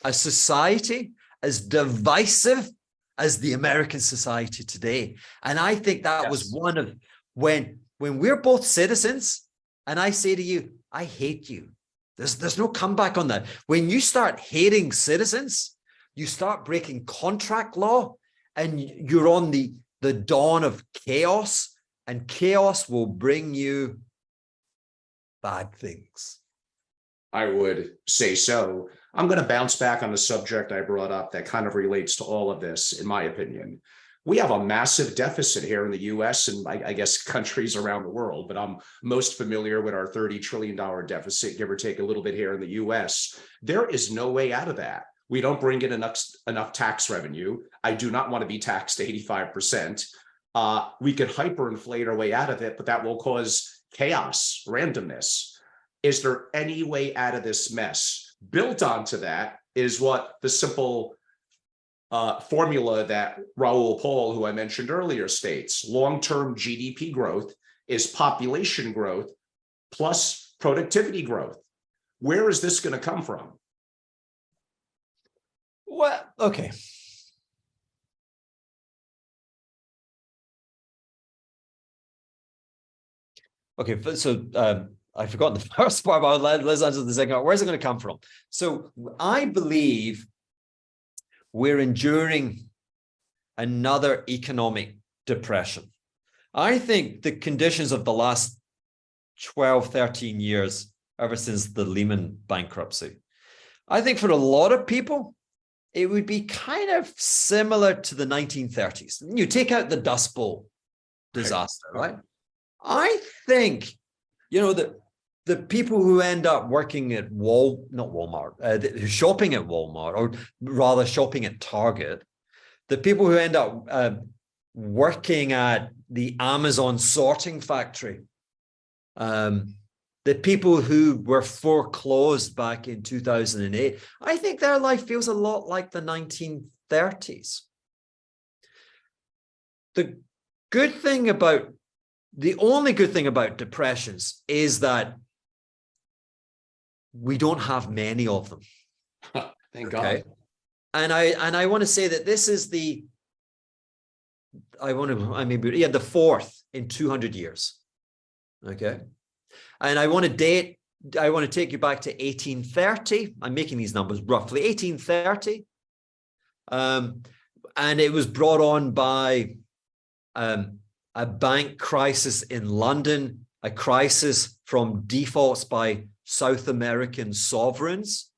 a society as divisive as the American society today. And I think that was one of when we're both citizens and I say to you, I hate you. There's no comeback on that. When you start hating citizens, you start breaking contract law and you're on the dawn of chaos, and chaos will bring you bad things. I would say so. I'm going to bounce back on the subject I brought up that kind of relates to all of this, in my opinion. We have a massive deficit here in the US and I guess countries around the world, but I'm most familiar with our $30 trillion deficit, give or take a little bit here in the US. There is no way out of that. We don't bring in enough tax revenue. I do not want to be taxed 85%. We could hyperinflate our way out of it, but that will cause chaos, randomness. Is there any way out of this mess? Built onto that is what the simple formula that Raoul Paul, who I mentioned earlier, states. Long-term GDP growth is population growth plus productivity growth. Where is this going to come from? Well, okay. Okay, so I've forgotten the first part, but let's answer the second part. Where's it going to come from? So I believe we're enduring another economic depression. I think the conditions of the last 12, 13 years, ever since the Lehman bankruptcy, I think for a lot of people, it would be kind of similar to the 1930s. You take out the Dust Bowl disaster, right? I think, you know, the people who end up working at shopping at Walmart, or rather shopping at Target, the people who end up working at the Amazon sorting factory, the people who were foreclosed back in 2008, I think their life feels a lot like the 1930s. The only good thing about depressions is that we don't have many of them. Thank God. And I want to say that this is the fourth in 200 years. Okay. And I want to take you back to 1830. I'm making these numbers roughly 1830. And it was brought on by a bank crisis in London, a crisis from defaults by South American sovereigns,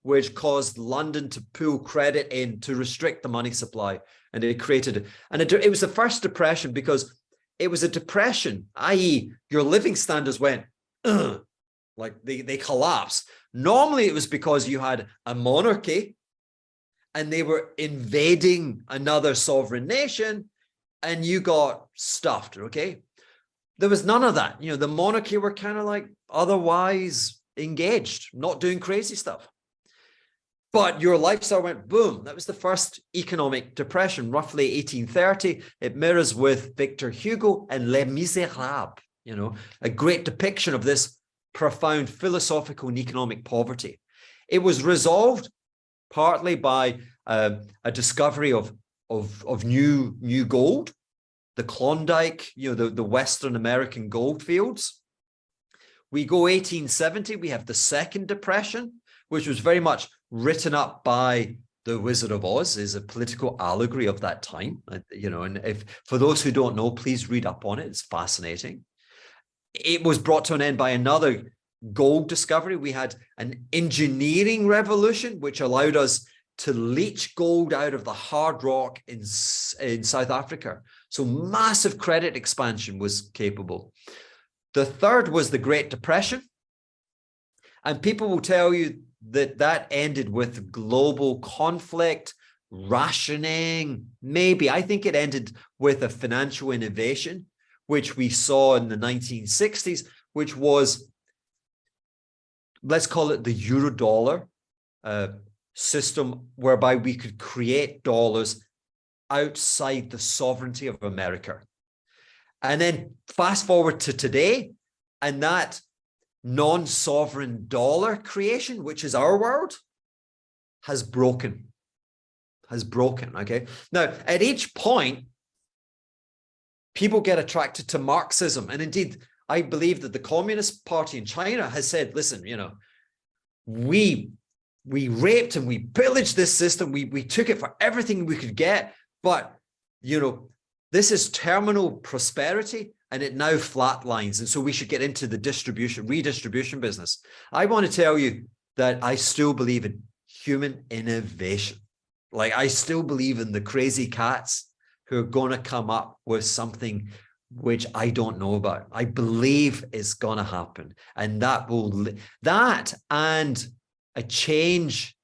which caused London to pull credit in to restrict the money supply. And it created, it was the first depression because it was a depression, i.e. your living standards went, like they collapsed. Normally it was because you had a monarchy and they were invading another sovereign nation and you got stuffed, okay? There was none of that. You know, the monarchy were kind of like otherwise engaged, not doing crazy stuff. But your lifestyle went boom. That was the first economic depression, roughly 1830. It mirrors with Victor Hugo and Les Miserables, you know, a great depiction of this profound philosophical and economic poverty. It was resolved partly by a discovery of new gold, the Klondike, you know, the Western American gold fields. We go 1870, we have the Second Depression, which was very much written up by The Wizard of Oz, is a political allegory of that time. You know, and if for those who don't know, please read up on it. It's fascinating. It was brought to an end by another gold discovery. We had an engineering revolution, which allowed us to leach gold out of the hard rock in South Africa. So massive credit expansion was capable. The third was the Great Depression. And people will tell you that ended with global conflict, rationing, maybe. I think it ended with a financial innovation, which we saw in the 1960s, which was, let's call it the Eurodollar system, whereby we could create dollars outside the sovereignty of America. And then fast forward to today, and that non-sovereign dollar creation, which is our world, has broken. Okay. Now, at each point, people get attracted to Marxism. And indeed, I believe that the Communist Party in China has said, listen, you know, we raped and we pillaged this system. We took it for everything we could get. But, you know, this is terminal prosperity and it now flatlines. And so we should get into the redistribution business. I want to tell you that I still believe in human innovation. Like, I still believe in the crazy cats who are going to come up with something which I don't know about. I believe it's going to happen. And that and a change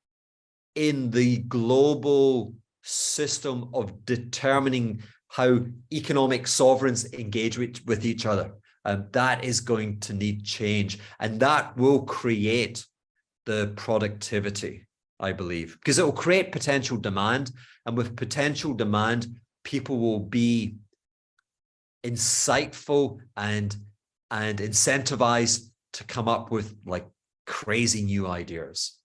in the global system of determining how economic sovereigns engage with each other. That is going to need change. And that will create the productivity, I believe, because it will create potential demand. And with potential demand, people will be insightful and incentivized to come up with like crazy new ideas.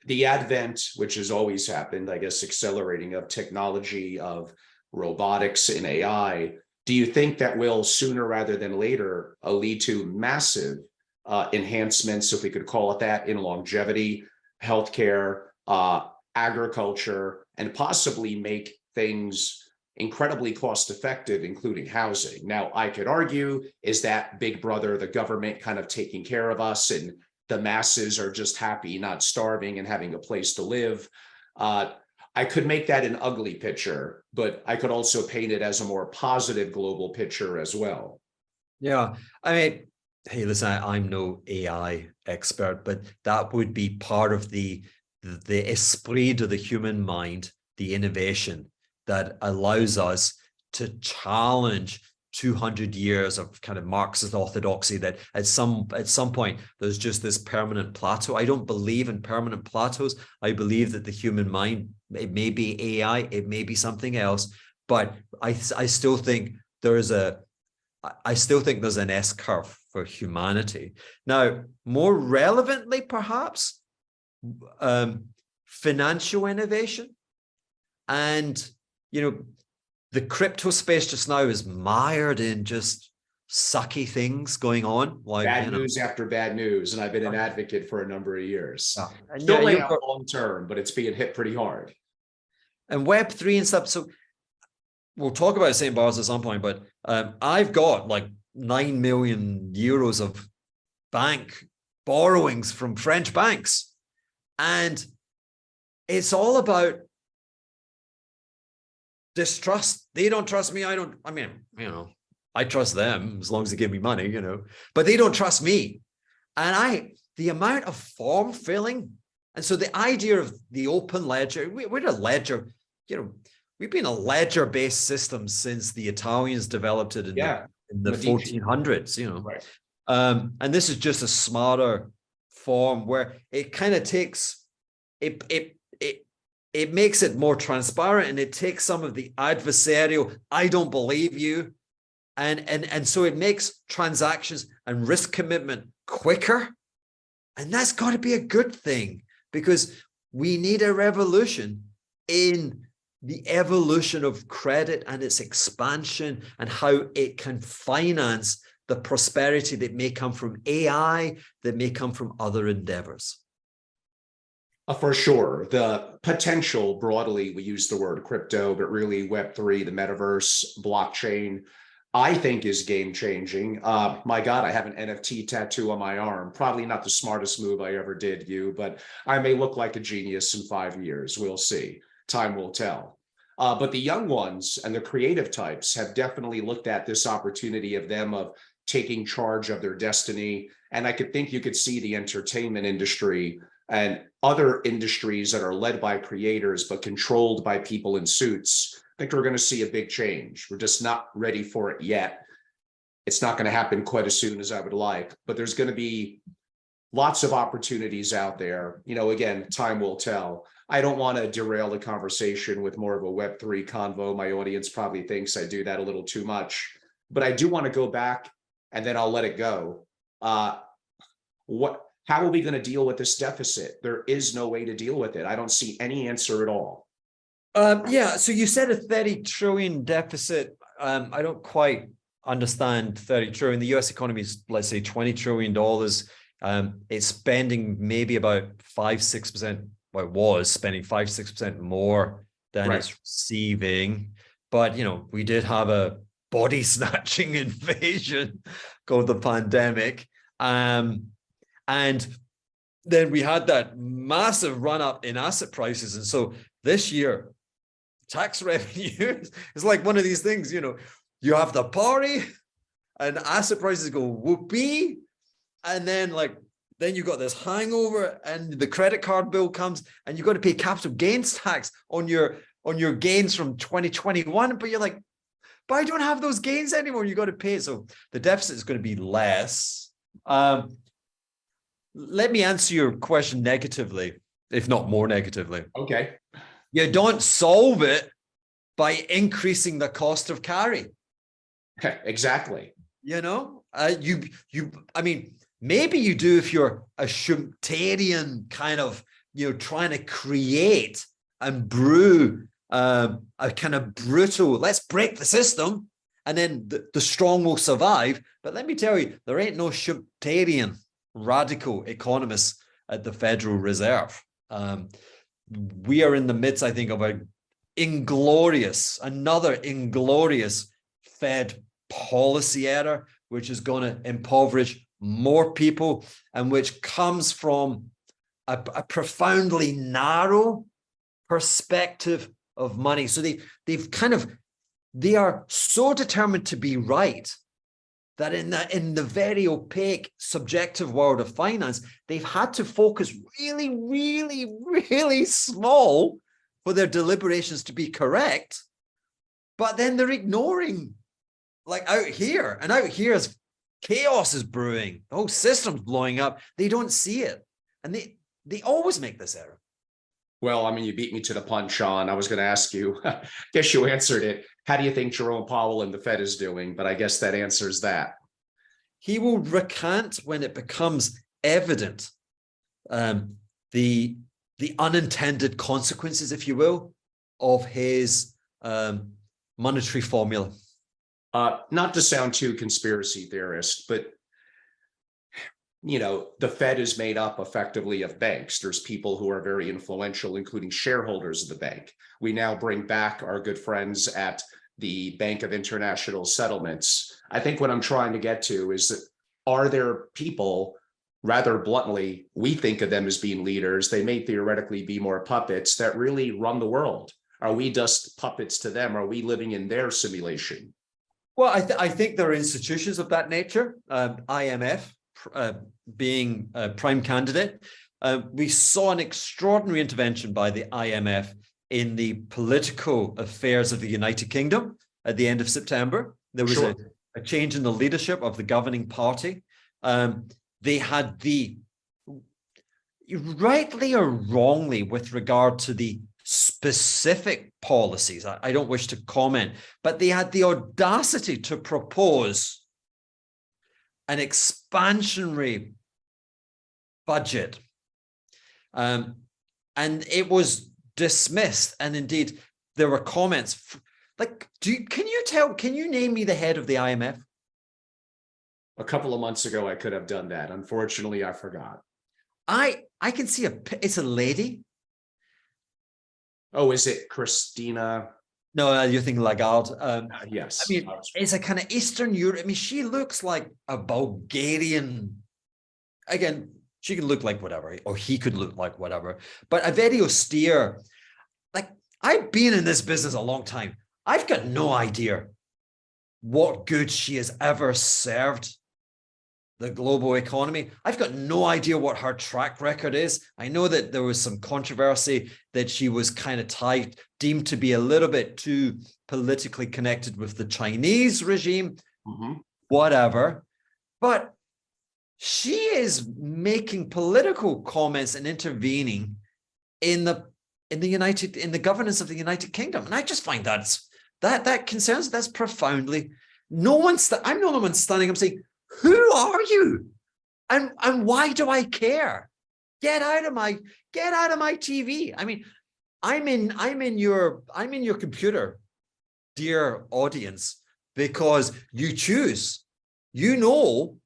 The advent, which has always happened, I guess, accelerating of technology, of robotics and AI, do you think that will sooner rather than later lead to massive enhancements, if we could call it that, in longevity, healthcare, agriculture, and possibly make things incredibly cost effective, including housing? Now, I could argue, is that Big Brother, the government, kind of taking care of us and the masses are just happy, not starving and having a place to live? I could make that an ugly picture, but I could also paint it as a more positive global picture as well. Yeah, I mean, hey, listen, I'm no AI expert, but that would be part of the esprit of the human mind, the innovation that allows us to challenge 200 years of kind of Marxist orthodoxy, that at some point there's just this permanent plateau. I don't believe in permanent plateaus. I believe that the human mind, it may be AI, it may be something else, but I still think there's an S-curve for humanity. Now, more relevantly, perhaps, financial innovation. And, you know, the crypto space just now is mired in just sucky things going on. Like bad news after bad news. And I've been an advocate for a number of years. Yeah. Still laying out long term, but it's being hit pretty hard. And Web3 and stuff. So we'll talk about St. Barts at some point, but I've got like 9 million euros of bank borrowings from French banks. And it's all about distrust. They don't trust me. I mean, you know, I trust them as long as they give me money, you know, but they don't trust me. And the amount of form filling. And so the idea of the open ledger, we're a ledger, you know, we've been a ledger-based system since the Italians developed it in the 1400s, you know. Right. And this is just a smarter form where it kind of takes, it makes it more transparent, and it takes some of the adversarial, I don't believe you. And so it makes transactions and risk commitment quicker. And that's got to be a good thing, because we need a revolution in the evolution of credit and its expansion and how it can finance the prosperity that may come from AI, that may come from other endeavors. For sure. The potential broadly, we use the word crypto, but really Web3, the metaverse, blockchain, I think is game changing. My God, I have an NFT tattoo on my arm. Probably not the smartest move I ever did, Hugh, but I may look like a genius in 5 years. We'll see. Time will tell. But the young ones and the creative types have definitely looked at this opportunity of taking charge of their destiny. And I could think you could see the entertainment industry and other industries that are led by creators, but controlled by people in suits. I think we're going to see a big change. We're just not ready for it yet. It's not going to happen quite as soon as I would like, but there's going to be lots of opportunities out there. You know, again, time will tell. I don't want to derail the conversation with more of a Web3 convo. My audience probably thinks I do that a little too much, but I do want to go back, and then I'll let it go. how are we going to deal with this deficit? There is no way to deal with it. I don't see any answer at all. Yeah, so you said a 30 trillion deficit. I don't quite understand 30 trillion. The US economy is, let's say, $20 trillion. It's spending maybe about 5-6%. Well, it was spending 5-6% more than it's receiving. But, we did have a body snatching invasion called the pandemic. And then we had that massive run up in asset prices. And so this year, tax revenue is like one of these things, you have the party and asset prices go whoopee. And then then you got this hangover and the credit card bill comes and you got to pay capital gains tax on your gains from 2021. But you're like, but I don't have those gains anymore. You got to pay it. So the deficit is going to be less. Let me answer your question negatively, if not more negatively. Okay. You don't solve it by increasing the cost of carry. Exactly. I mean, maybe you do if you're a Schumpeterian kind of, trying to create and brew a kind of brutal, let's break the system and then the strong will survive. But let me tell you, there ain't no Schumpeterian radical economists at the Federal Reserve. We are in the midst, I think, of another inglorious Fed policy error, which is going to impoverish more people and which comes from a profoundly narrow perspective of money. So they are so determined to be right that in the very opaque subjective world of finance, they've had to focus really, really, really small for their deliberations to be correct. But then they're ignoring out here, and out here is chaos is brewing. The whole system's blowing up. They don't see it. And they always make this error. Well, I mean, you beat me to the punch, Sean. I was going to ask you, guess you answered it. How do you think Jerome Powell and the Fed is doing? But I guess that answers that. He will recant when it becomes evident the unintended consequences, if you will, of his monetary formula. Not to sound too conspiracy theorist, but the Fed is made up effectively of banks. There's people who are very influential, including shareholders of the bank. We now bring back our good friends at the Bank of International Settlements. I think what I'm trying to get to is that are there people, rather bluntly, we think of them as being leaders, they may theoretically be more puppets, that really run the world? Are we just puppets to them? Are we living in their simulation? Well, I think there are institutions of that nature, IMF being a prime candidate. We saw an extraordinary intervention by the IMF in the political affairs of the United Kingdom at the end of September. There was a change in the leadership of the governing party. They had rightly or wrongly with regard to the specific policies, I don't wish to comment, but they had the audacity to propose an expansionary budget. And it was dismissed. And indeed, there were comments can you name me the head of the IMF? A couple of months ago, I could have done that. Unfortunately, I forgot. I can see it's a lady. Oh, is it Christina? No, you're thinking Lagarde. Yes. I mean, it's a kind of Eastern Europe. I mean, she looks like a Bulgarian. Again, she can look like whatever, or he could look like whatever, but a very austere. I've been in this business a long time. I've got no idea what good she has ever served the global economy. I've got no idea what her track record is. I know that there was some controversy that she was kind of deemed to be a little bit too politically connected with the Chinese regime, whatever. But she is making political comments and intervening in the governance of the United Kingdom. And I just find that concerns, that's profoundly, I'm the only one standing up saying, who are you? And why do I care? Get out of my TV. I mean, I'm in your computer, dear audience, because you choose. You know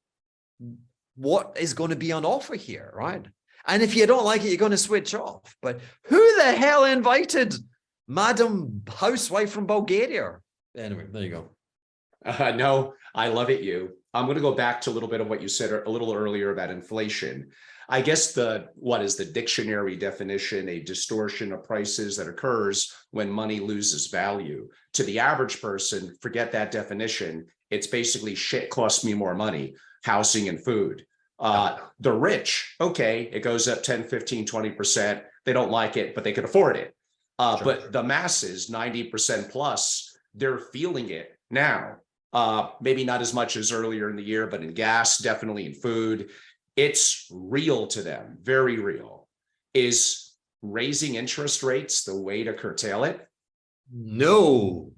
what is going to be on offer here, right? And if you don't like it, you're going to switch off. But who the hell invited Madam Housewife from Bulgaria? Anyway, there you go. No, I love it, you. I'm going to go back to a little bit of what you said a little earlier about inflation. I guess what is the dictionary definition? A distortion of prices that occurs when money loses value. To the average person, forget that definition. It's basically shit costs me more money, housing and food. The rich, okay, it goes up 10, 15, 20%. They don't like it, but they can afford it. Sure. But the masses, 90% plus, they're feeling it now. Maybe not as much as earlier in the year, but in gas, definitely in food. It's real to them, very real. Is raising interest rates the way to curtail it? No.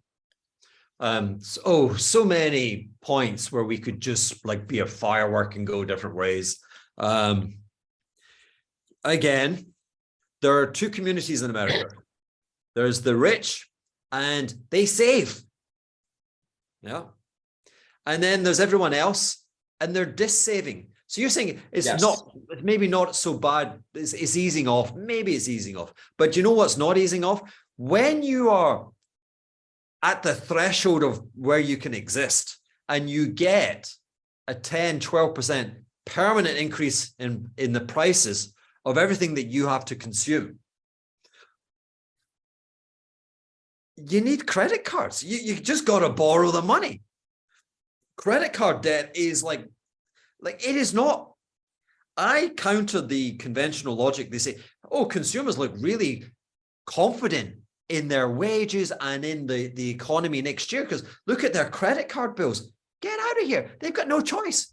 So many points where we could just like be a firework and go different ways. Again, there are two communities in America. There's the rich and they save. Yeah. And then there's everyone else and they're dis-saving. So you're saying it's maybe not so bad. It's easing off. Maybe it's easing off. But you know what's not easing off? When you are at the threshold of where you can exist and you get a 10, 12% permanent increase in the prices of everything that you have to consume, you need credit cards. You just got to borrow the money. Credit card debt is like it is not. I counter the conventional logic. They say, oh, consumers look really confident in their wages and in the economy next year because look at their credit card bills. Get out of here. They've got no choice.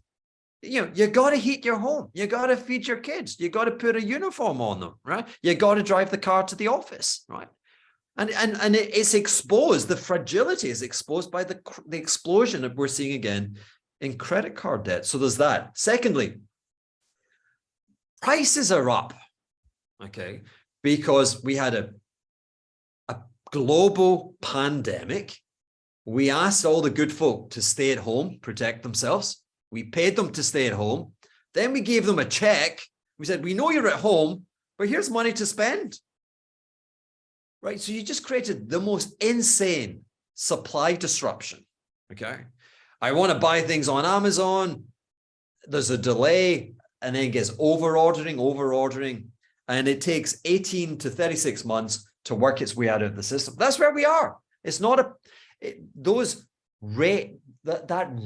You got to heat your home. You got to feed your kids. You got to put a uniform on them, right? You got to drive the car to the office, right? And it's exposed. The fragility is exposed by the explosion that we're seeing again in credit card debt. So there's that. Secondly, prices are up, okay, because we had a global pandemic. We asked all the good folk to stay at home, protect themselves. We paid them to stay at home. Then we gave them a check. We said, we know you're at home, but here's money to spend. Right? So you just created the most insane supply disruption. Okay. I want to buy things on Amazon. There's a delay and then it gets over-ordering. And it takes 18 to 36 months to work its way out of the system. That's where we are. It's not that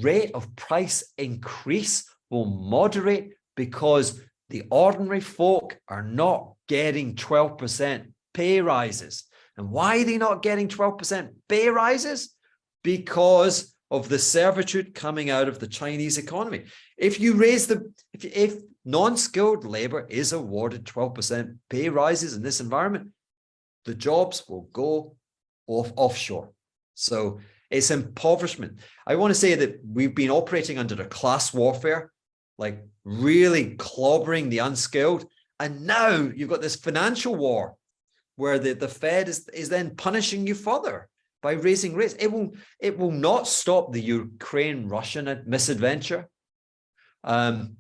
rate of price increase will moderate because the ordinary folk are not getting 12% pay rises. And why are they not getting 12% pay rises? Because of the servitude coming out of the Chinese economy. If you raise if non-skilled labor is awarded 12% pay rises in this environment, the jobs will go offshore. So it's impoverishment. I want to say that we've been operating under a class warfare, like really clobbering the unskilled. And now you've got this financial war where the Fed is then punishing you further by raising rates. It will not stop the Ukraine-Russian misadventure. And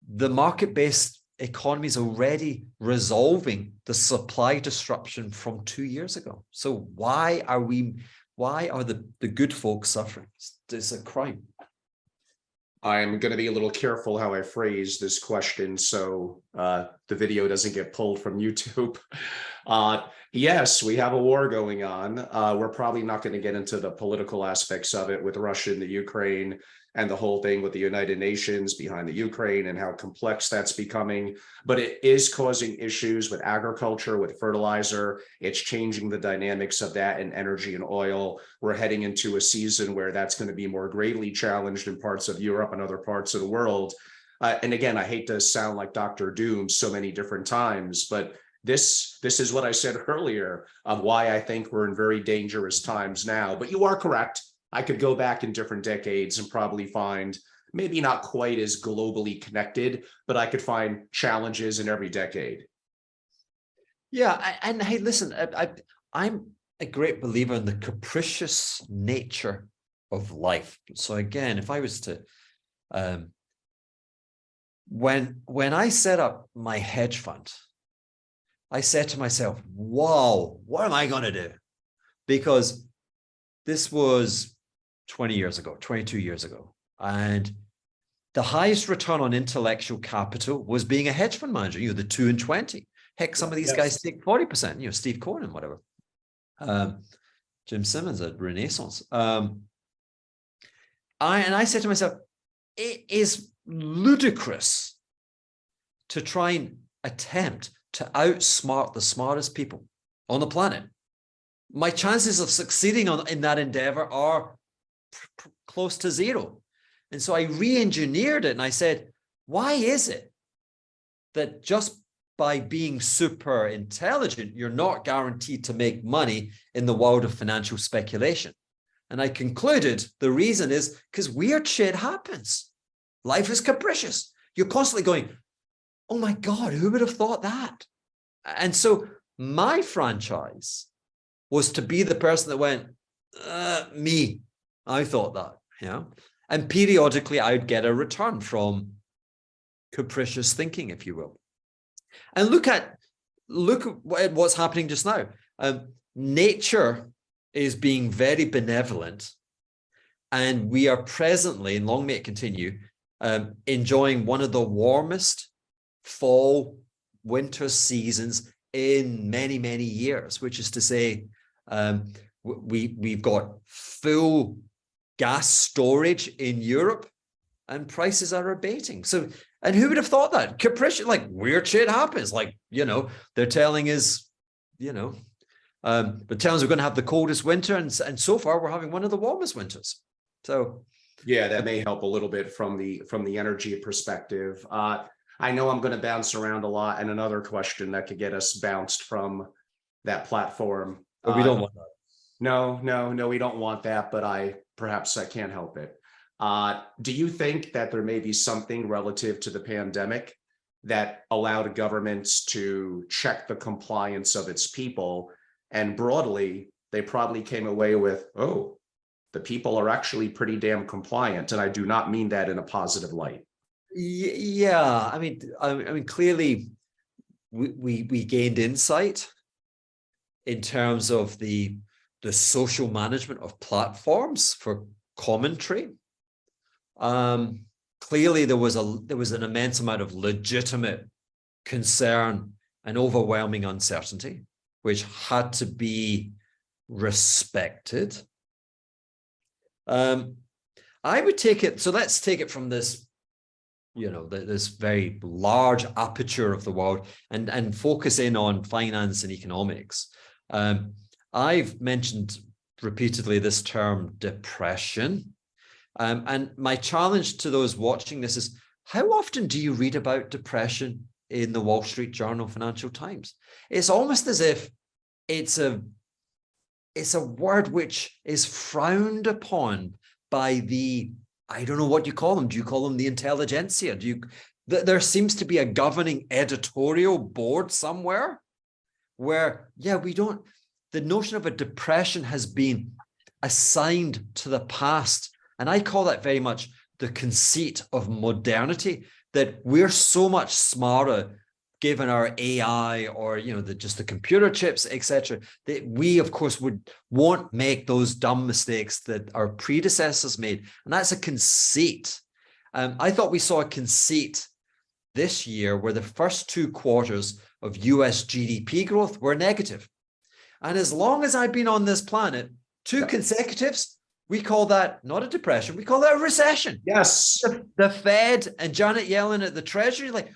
the market-based economy is already resolving the supply disruption from 2 years ago. So why are the good folks suffering? It's a crime. I'm going to be a little careful how I phrase this question so the video doesn't get pulled from YouTube. Yes, we have a war going on. We're probably not going to get into the political aspects of it with Russia and the Ukraine and the whole thing with the United Nations behind the Ukraine and how complex that's becoming. But it is causing issues with agriculture, with fertilizer. It's changing the dynamics of that in energy and oil. We're heading into a season where that's going to be more greatly challenged in parts of Europe and other parts of the world. And again, I hate to sound like Dr. Doom so many different times, but this is what I said earlier of why I think we're in very dangerous times now. But you are correct. I could go back in different decades and probably find maybe not quite as globally connected, but I could find challenges in every decade. Yeah, and hey, listen, I'm a great believer in the capricious nature of life. So again, if I was to, when I set up my hedge fund, I said to myself, "Whoa, what am I going to do?" Because this was 20 years ago, 22 years ago, and the highest return on intellectual capital was being a hedge fund manager. You know, the 2 and 20. Heck, some of these guys take 40%. You know, Steve Cohen and whatever. Jim Simmons at Renaissance. I said to myself, it is ludicrous to try and attempt to outsmart the smartest people on the planet. My chances of succeeding in that endeavor are close to zero. And so I re-engineered it and I said, why is it that just by being super intelligent, you're not guaranteed to make money in the world of financial speculation? And I concluded the reason is because weird shit happens. Life is capricious. You're constantly going, oh my God, who would have thought that? And so my franchise was to be the person that went, me, I thought that, yeah. And periodically I would get a return from capricious thinking, if you will. And look at what's happening just now. Nature is being very benevolent, and we are presently, and long may it continue, enjoying one of the warmest fall winter seasons in many, many years, which is to say, we've got full gas storage in Europe and prices are abating. So, and who would have thought that? Capricious, like weird shit happens. Like, you know, they're telling us, you know, they're telling us we're going to have the coldest winter, and so far we're having one of the warmest winters. So, yeah, that may help a little bit from the energy perspective. I know I'm going to bounce around a lot, and another question that could get us bounced from that platform. But we don't want that. No, we don't want that, but perhaps I can't help it. Do you think that there may be something relative to the pandemic that allowed governments to check the compliance of its people? And broadly, they probably came away with, oh, the people are actually pretty damn compliant. And I do not mean that in a positive light. Yeah, I mean, clearly we gained insight in terms of the social management of platforms for commentary. Clearly there was an immense amount of legitimate concern and overwhelming uncertainty, which had to be respected. I would take it, so let's take it from this, you know, this very large aperture of the world and focus in on finance and economics. I've mentioned repeatedly this term depression. And my challenge to those watching this is, how often do you read about depression in the Wall Street Journal, Financial Times? It's almost as if it's a word which is frowned upon by the, I don't know what you call them. Do you call them the intelligentsia? There seems to be a governing editorial board somewhere where, yeah, the notion of a depression has been assigned to the past. And I call that very much the conceit of modernity, that we're so much smarter given our AI or, you know, just the computer chips, etc., that we, of course, won't make those dumb mistakes that our predecessors made. And that's a conceit. I thought we saw a conceit this year where the first 2 quarters of US GDP growth were negative. And as long as I've been on this planet, 2 consecutives, we call that not a depression, we call that a recession. Yes. The Fed and Janet Yellen at the Treasury, like,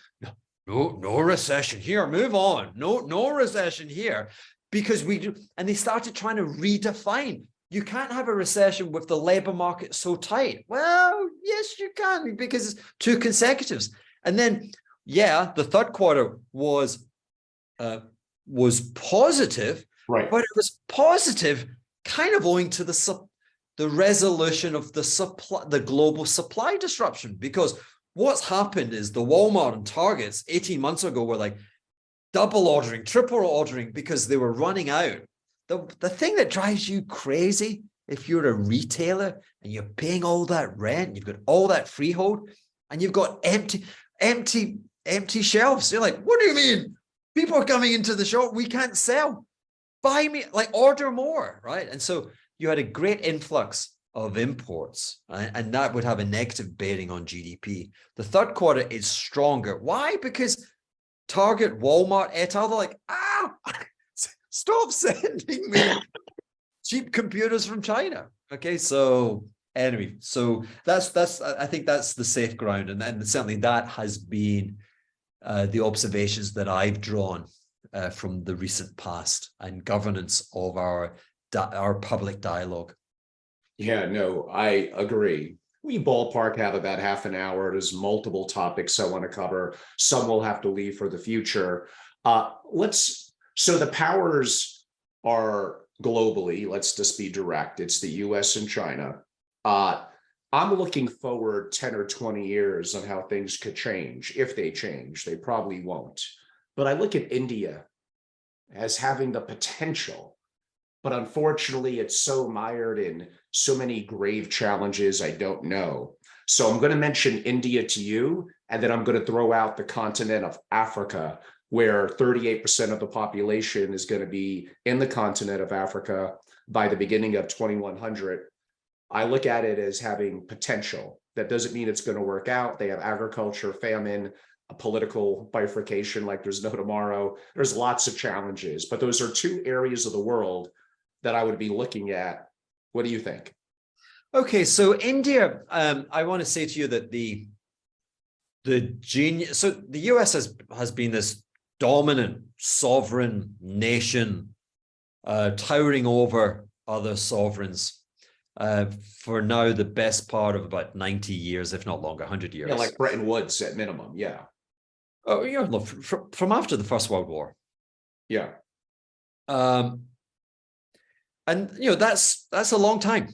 no recession here, move on. No recession here. Because and they started trying to redefine. You can't have a recession with the labor market so tight. Well, yes, you can, because it's 2 consecutives. And then, yeah, the third quarter was positive, right? But it was positive kind of owing to the the resolution of the global supply disruption. Because what's happened is the Walmart and Targets 18 months ago were like double ordering, triple ordering because they were running out. The thing that drives you crazy if you're a retailer and you're paying all that rent, you've got all that freehold, and you've got empty shelves. You're like, what do you mean? People are coming into the shop, we can't sell. Buy me, like order more, right? And so you had a great influx of imports, and that would have a negative bearing on GDP. The third quarter is stronger. Why? Because Target, Walmart, et al., they're like, stop sending me cheap computers from China. Okay, so anyway, so that's I think that's the safe ground, and certainly that has been the observations that I've drawn from the recent past and governance of our public dialogue. Yeah, no, I agree. We ballpark have about half an hour. There's multiple topics I want to cover. Some will have to leave for the future. So the powers are globally, let's just be direct. It's the US and China. I'm looking forward 10 or 20 years on how things could change. If they change, they probably won't. But I look at India as having the potential, but unfortunately it's so mired in so many grave challenges I don't know. So I'm going to mention India to you, and then I'm going to throw out the continent of Africa, where 38% of the population is going to be in the continent of Africa by the beginning of 2100. I look at it as having potential. That doesn't mean it's going to work out. They have agriculture, famine, a political bifurcation like there's no tomorrow. There's lots of challenges, but those are two areas of the world that I would be looking at. What do you think? Okay, so India, I want to say to you that the genius. So the US has been this dominant sovereign nation, towering over other sovereigns for now the best part of about 90 years, if not longer, 100 years. Yeah, like Bretton Woods at minimum. Yeah. Oh, yeah, look, from after the First World War. Yeah. And that's a long time.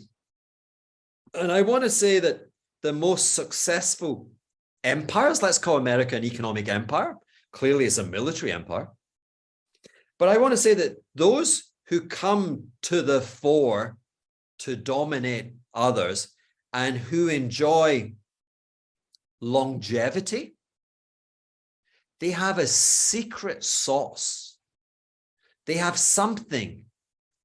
And I want to say that the most successful empires, let's call America an economic empire. Clearly, it's a military empire. But I want to say that those who come to the fore to dominate others and who enjoy longevity, they have a secret sauce. They have something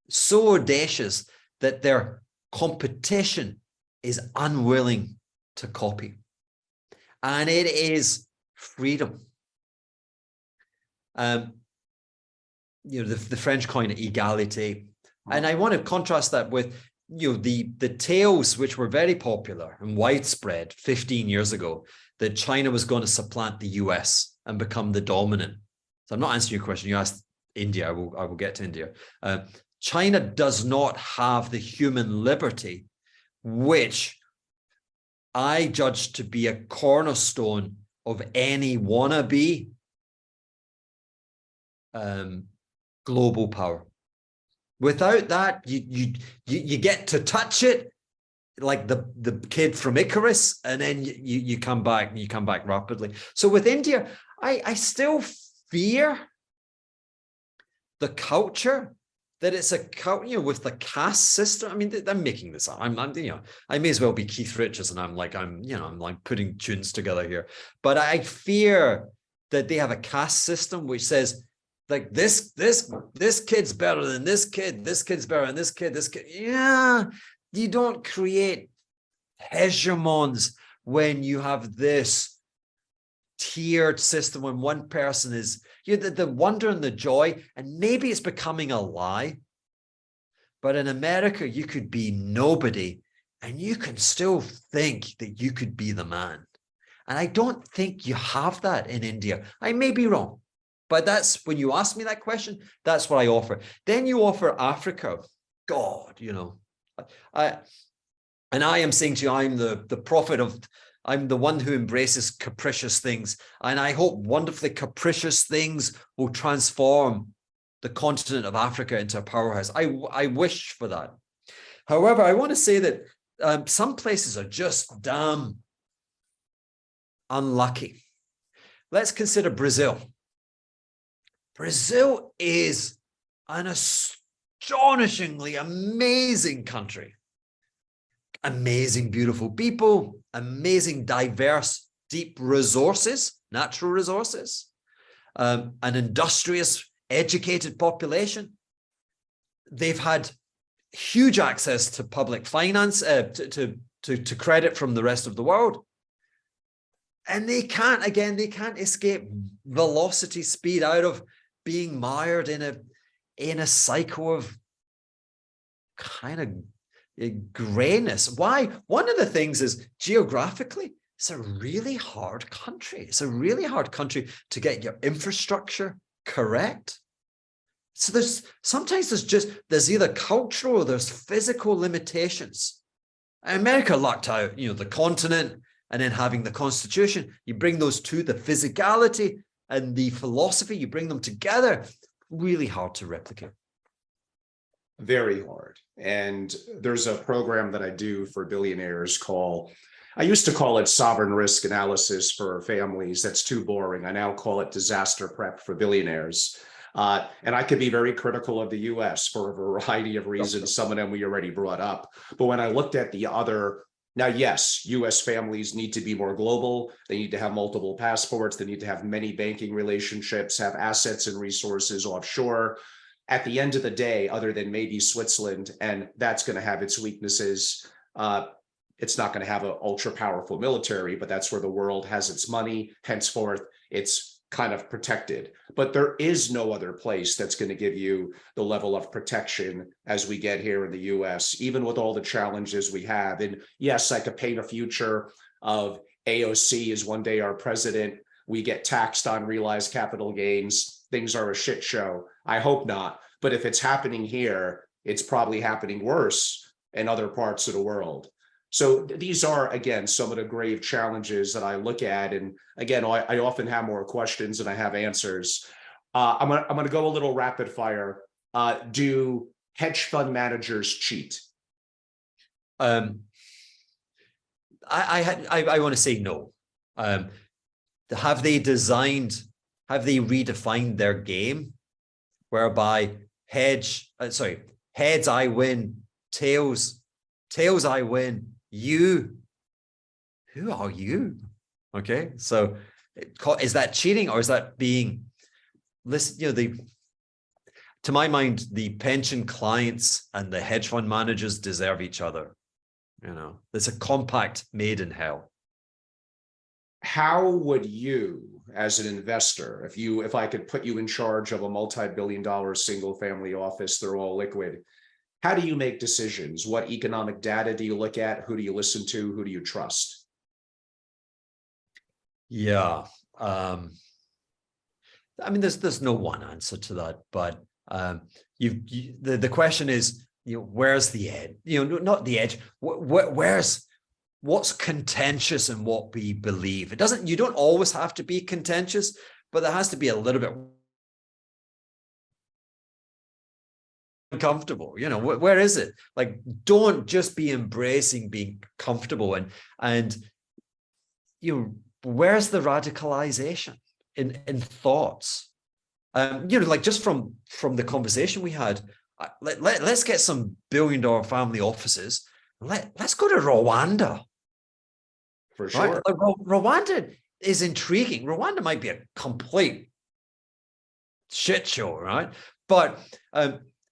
so audacious that their competition is unwilling to copy. And it is freedom. The French coin égalité. And I want to contrast that with the tales which were very popular and widespread 15 years ago, that China was going to supplant the US and become the dominant. So I'm not answering your question. You asked India. I will get to India. China does not have the human liberty, which I judge to be a cornerstone of any wannabe global power. Without that, you get to touch it like the kid from Icarus, and then you come back, and you come back rapidly. So with India, I still fear the culture, that it's a culture, with the caste system. I mean, I'm making this up. I may as well be Keith Richards, and I'm like putting tunes together here. But I fear that they have a caste system which says, like, this kid's better than this kid's better than this kid. Yeah, you don't create hegemons when you have this tiered system, when one person is, the wonder and the joy, and maybe it's becoming a lie, but in America, you could be nobody and you can still think that you could be the man. And I don't think you have that in India. I may be wrong, but that's, when you ask me that question, that's what I offer. Then you offer Africa. God, I am saying to you, I'm the prophet of, I'm the one who embraces capricious things. And I hope wonderfully capricious things will transform the continent of Africa into a powerhouse. I wish for that. However, I want to say that some places are just damn unlucky. Let's consider Brazil. Brazil is an astonishingly amazing country. Amazing, beautiful people, amazing, diverse, deep resources, natural resources, an industrious, educated population. They've had huge access to public finance, to credit from the rest of the world. And they can't escape velocity speed out of being mired in a cycle of kind of grayness. Why? One of the things is geographically, it's a really hard country. It's a really hard country to get your infrastructure correct. So there's either cultural or there's physical limitations. America lucked out, the continent and then having the Constitution. You bring those two, the physicality and the philosophy, you bring them together, really hard to replicate. Very hard. And there's a program that I do for billionaires I used to call it sovereign risk analysis for families. That's too boring. I now call it disaster prep for billionaires. And I could be very critical of the US for a variety of reasons. Some of them we already brought up. But when I looked at the other, now, yes, US families need to be more global. They need to have multiple passports. They need to have many banking relationships, have assets and resources offshore. At the end of the day, other than maybe Switzerland, and that's going to have its weaknesses, it's not going to have an ultra powerful military, but that's where the world has its money. Henceforth, it's kind of protected. But there is no other place that's going to give you the level of protection as we get here in the US, even with all the challenges we have. And yes, I could paint a future of AOC is one day our president. We get taxed on realized capital gains. Things are a shit show. I hope not. But if it's happening here, it's probably happening worse in other parts of the world. So these are, again, some of the grave challenges that I look at. And again, I often have more questions than I have answers. I'm going to go a little rapid fire. Do hedge fund managers cheat? I want to say no. Have they redefined their game whereby heads I win, tails I win, who are you? Okay, so is that cheating or is that being, listen, to my mind, the pension clients and the hedge fund managers deserve each other. There's a compact made in hell. How would you, as an investor, if I could put you in charge of a multi-billion-dollar single family office, they're all liquid, how do you make decisions? What economic data do you look at? Who do you listen to? Who do you trust? Yeah. There's no one answer to that, but the question is, where's the edge? Not the edge. What's contentious in what we believe? You don't always have to be contentious, but there has to be a little bit uncomfortable. Where is it? Like, don't just be embracing being comfortable and where's the radicalization in thoughts? Like just from the conversation we had, let's get some billion-dollar family offices. Let's go to Rwanda. For sure. Right? Rwanda is intriguing. Rwanda might be a complete shit show, right? But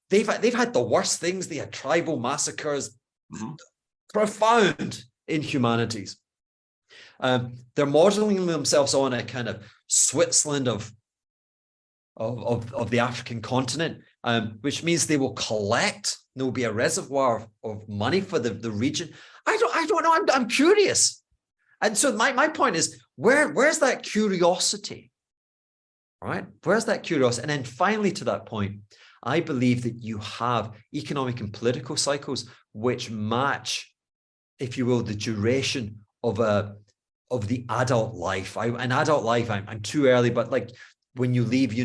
they've had the worst things. They had tribal massacres, profound inhumanities. They're modeling themselves on a kind of Switzerland of the African continent, which means they will collect. There will be a reservoir of money for the region. I don't know. I'm curious. And so my point is, where's that curiosity? Right? Where's that curiosity? And then finally, to that point, I believe that you have economic and political cycles which match, if you will, the duration of the adult life. I'm too early, but like when you leave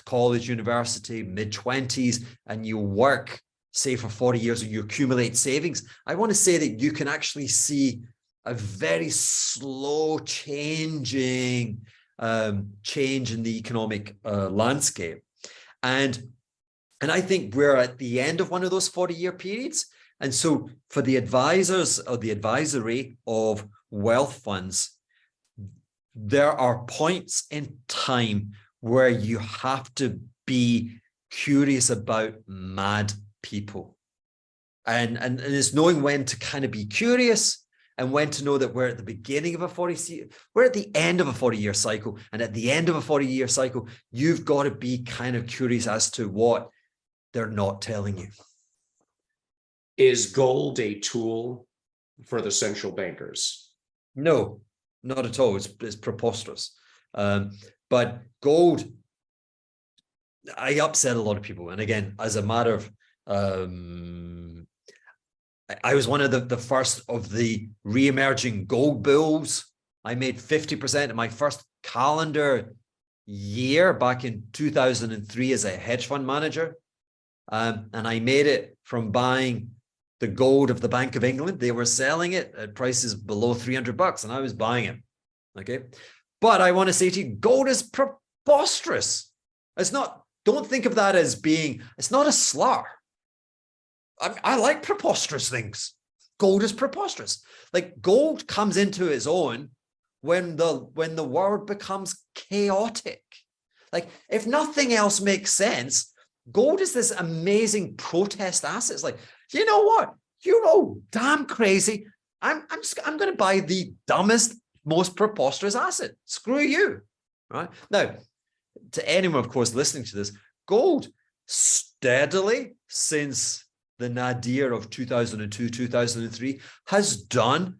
college, university, mid-20s, and you work say for 40 years, or you accumulate savings, I want to say that you can actually see a very slow changing change in the economic landscape. And I think we're at the end of one of those 40-year periods. And so for the advisors or the advisory of wealth funds, there are points in time where you have to be curious about mad people. And it's knowing when to kind of be curious and when to know that we're at the beginning of we're at the end of a 40-year cycle. And at the end of a 40-year cycle, you've got to be kind of curious as to what they're not telling you. Is gold a tool for the central bankers? No, not at all. It's preposterous. But gold, I upset a lot of people. And again, as a matter of, I was one of the first of the re-emerging gold bulls. I made 50% in my first calendar year back in 2003 as a hedge fund manager. And I made it from buying the gold of the Bank of England. They were selling it at prices below $300 and I was buying it. Okay. But I want to say to you, gold is preposterous. It's not, don't think of that as being, it's not a slur. I like preposterous things. Gold is preposterous. Like gold comes into its own when the world becomes chaotic. Like if nothing else makes sense, gold is this amazing protest asset. It's like, you know what? You're all damn crazy. I'm going to buy the dumbest, most preposterous asset. Screw you. Right? Now, to anyone, of course, listening to this, gold steadily since the nadir of 2002, 2003 has done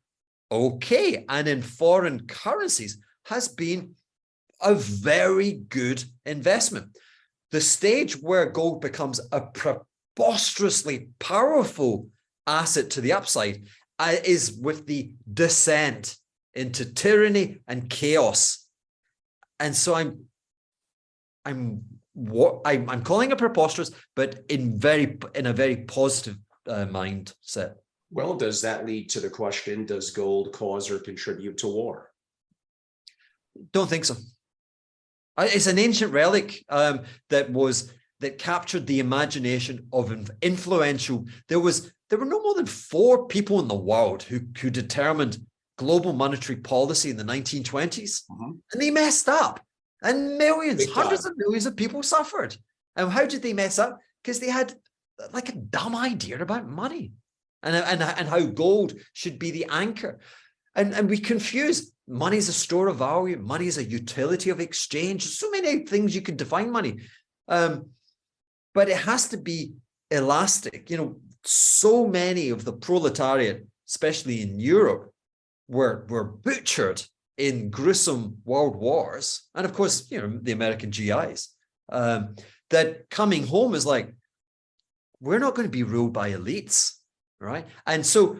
okay. And in foreign currencies has been a very good investment. The stage where gold becomes a preposterously powerful asset to the upside is with the descent into tyranny and chaos. And so I'm calling it preposterous, but in a very positive mindset. Well, does that lead to the question, does gold cause or contribute to war? Don't think so. It's an ancient relic that captured the imagination of influential. There were no more than 4 people in the world who determined global monetary policy in the 1920s, and they messed up, and hundreds of millions of people suffered. And how did they mess up? Because they had like a dumb idea about money, and how gold should be the anchor, and we confuse. Money is a store of value. Money is a utility of exchange. So many things you can define money. But it has to be elastic. You know, so many of the proletariat, especially in Europe, were butchered in gruesome world wars. And of course, you know, the American GIs, that coming home is like, we're not going to be ruled by elites, right? And so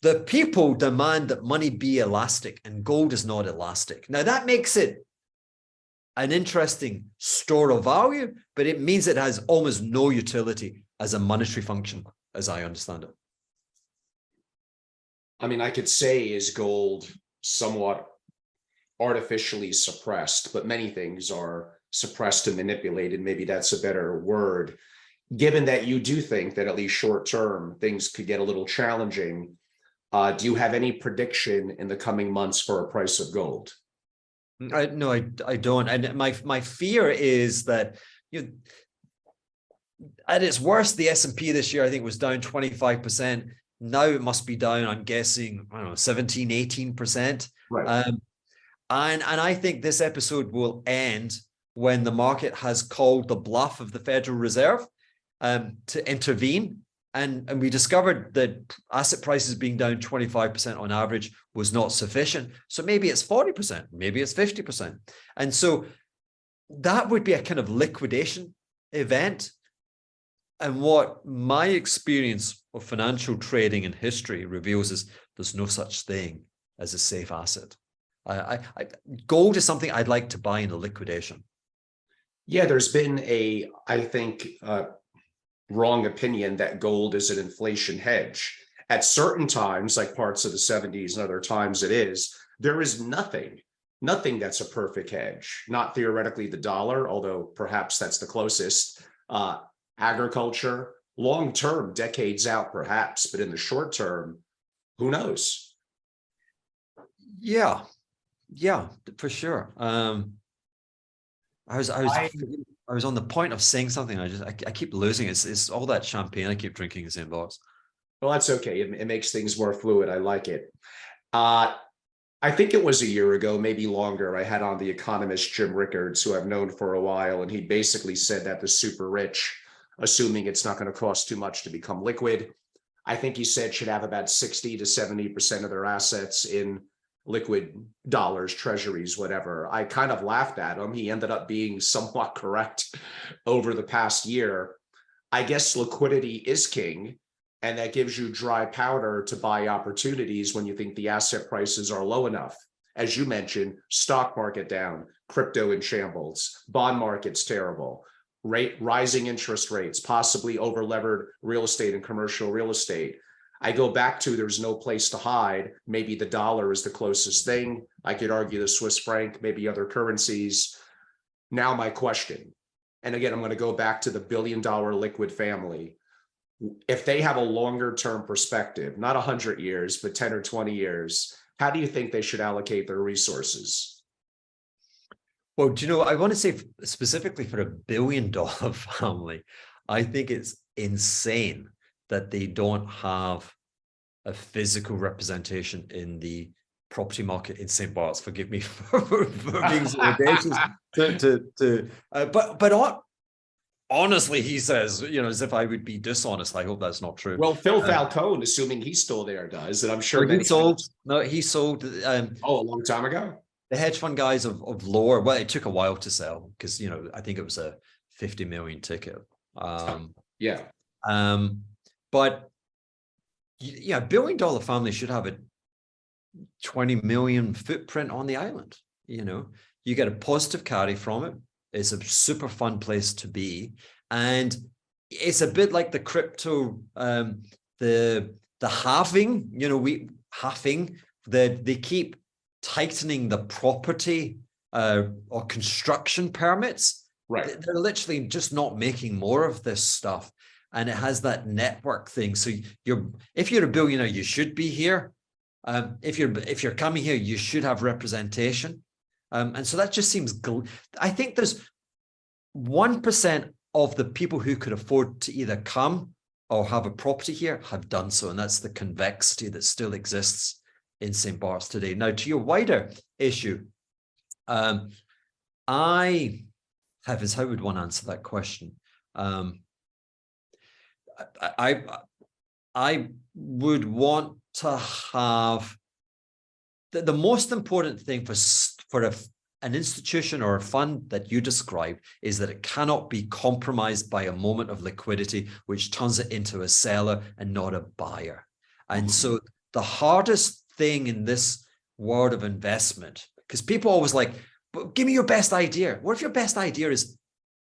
the people demand that money be elastic, and gold is not elastic. Now, that makes it an interesting store of value, but it means it has almost no utility as a monetary function, as I understand it. I mean, I could say, is gold somewhat artificially suppressed, but many things are suppressed and manipulated. Maybe that's a better word. Given that you do think that at least short term, things could get a little challenging, do you have any prediction in the coming months for a price of gold? No, I don't. And my fear is that, you know, at its worst, the S&P this year, I think, was down 25%. Now it must be down, I'm guessing, I don't know, 17, 18%. Right. And I think this episode will end when the market has called the bluff of the Federal Reserve to intervene. And we discovered that asset prices being down 25% on average was not sufficient. So maybe it's 40%, maybe it's 50%. And so that would be a kind of liquidation event. And what my experience of financial trading in history reveals is there's no such thing as a safe asset. Gold is something I'd like to buy in a liquidation. Yeah, there's been I think, wrong opinion that gold is an inflation hedge. At certain times, like parts of the 70s and other times there is nothing that's a perfect hedge. Not theoretically the dollar, although perhaps that's the closest. Agriculture, long term, decades out, perhaps, but in the short term, who knows? Yeah, for sure. I was on the point of saying something. I keep losing it. It's all that champagne I keep drinking is in Barts. Well, that's okay. It makes things more fluid. I like it. I think it was a year ago, maybe longer. I had on the economist Jim Rickards, who I've known for a while, and he basically said that the super rich, assuming it's not going to cost too much to become liquid, I think he said should have about 60 to 70% of their assets in liquid dollars, treasuries, whatever. I kind of laughed at him. He ended up being somewhat correct over the past year. I guess liquidity is king, and that gives you dry powder to buy opportunities when you think the asset prices are low enough. As you mentioned, stock market down, crypto in shambles, bond market's terrible, rising interest rates, possibly over-levered real estate and commercial real estate. I go back to there's no place to hide. Maybe the dollar is the closest thing. I could argue the Swiss franc, maybe other currencies. Now my question, and again, I'm going to go back to the billion-dollar liquid family. If they have a longer term perspective, not 100 years, but 10 or 20 years, how do you think they should allocate their resources? Well, do you know, I want to say specifically for $1 billion family, I think it's insane that they don't have a physical representation in the property market in St. Barts. Forgive me for being so audacious. But honestly, he says, as if I would be dishonest. I hope that's not true. Well, Phil Falcone, assuming he's still there, does, and I'm sure he sold. A long time ago. The hedge fund guys of lower. Well, it took a while to sell because I think it was a 50 million ticket. Yeah. But $1 billion family should have a 20 million footprint on the island. You get a positive carry from it. It's a super fun place to be. And it's a bit like the crypto, the halving, they keep tightening the property or construction permits. Right. They're literally just not making more of this stuff. And it has that network thing. So if you're a billionaire, you should be here. If you're coming here, you should have representation. And so that just seems, I think there's 1% of the people who could afford to either come or have a property here have done so. And that's the convexity that still exists in St. Barts today. Now, to your wider issue, heavens, how would one answer that question? I would want to have the most important thing for an institution or a fund that you describe is that it cannot be compromised by a moment of liquidity, which turns it into a seller and not a buyer. And so the hardest thing in this world of investment, because people always like, but give me your best idea. What if your best idea is,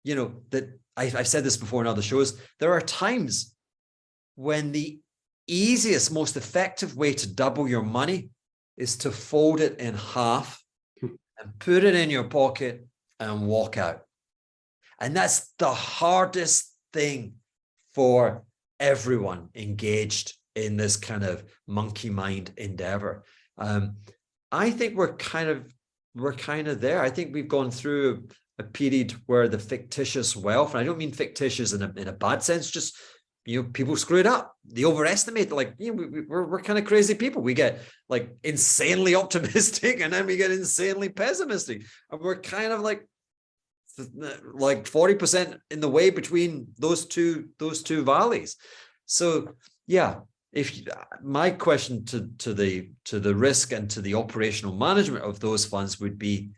that I've said this before in other shows, there are times when the easiest, most effective way to double your money is to fold it in half and put it in your pocket and walk out. And that's the hardest thing for everyone engaged in this kind of monkey mind endeavor. I think we're kind of there. I think we've gone through a period where the fictitious wealth, and I don't mean fictitious in a bad sense, just people screw it up. They overestimate, we're kind of crazy people. We get insanely optimistic and then we get insanely pessimistic. And we're kind of like 40% in the way between those two valleys. So yeah, my question to the risk and to the operational management of those funds would be,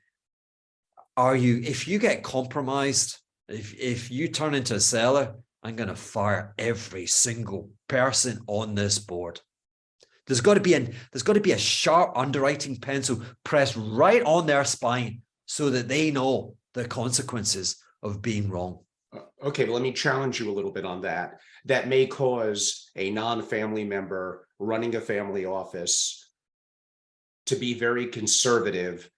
if you get compromised, if you turn into a seller, I'm going to fire every single person on this board. There's got to be a sharp underwriting pencil pressed right on their spine so that they know the consequences of being wrong. Okay, but let me challenge you a little bit on that. That may cause a non-family member running a family office to be very conservative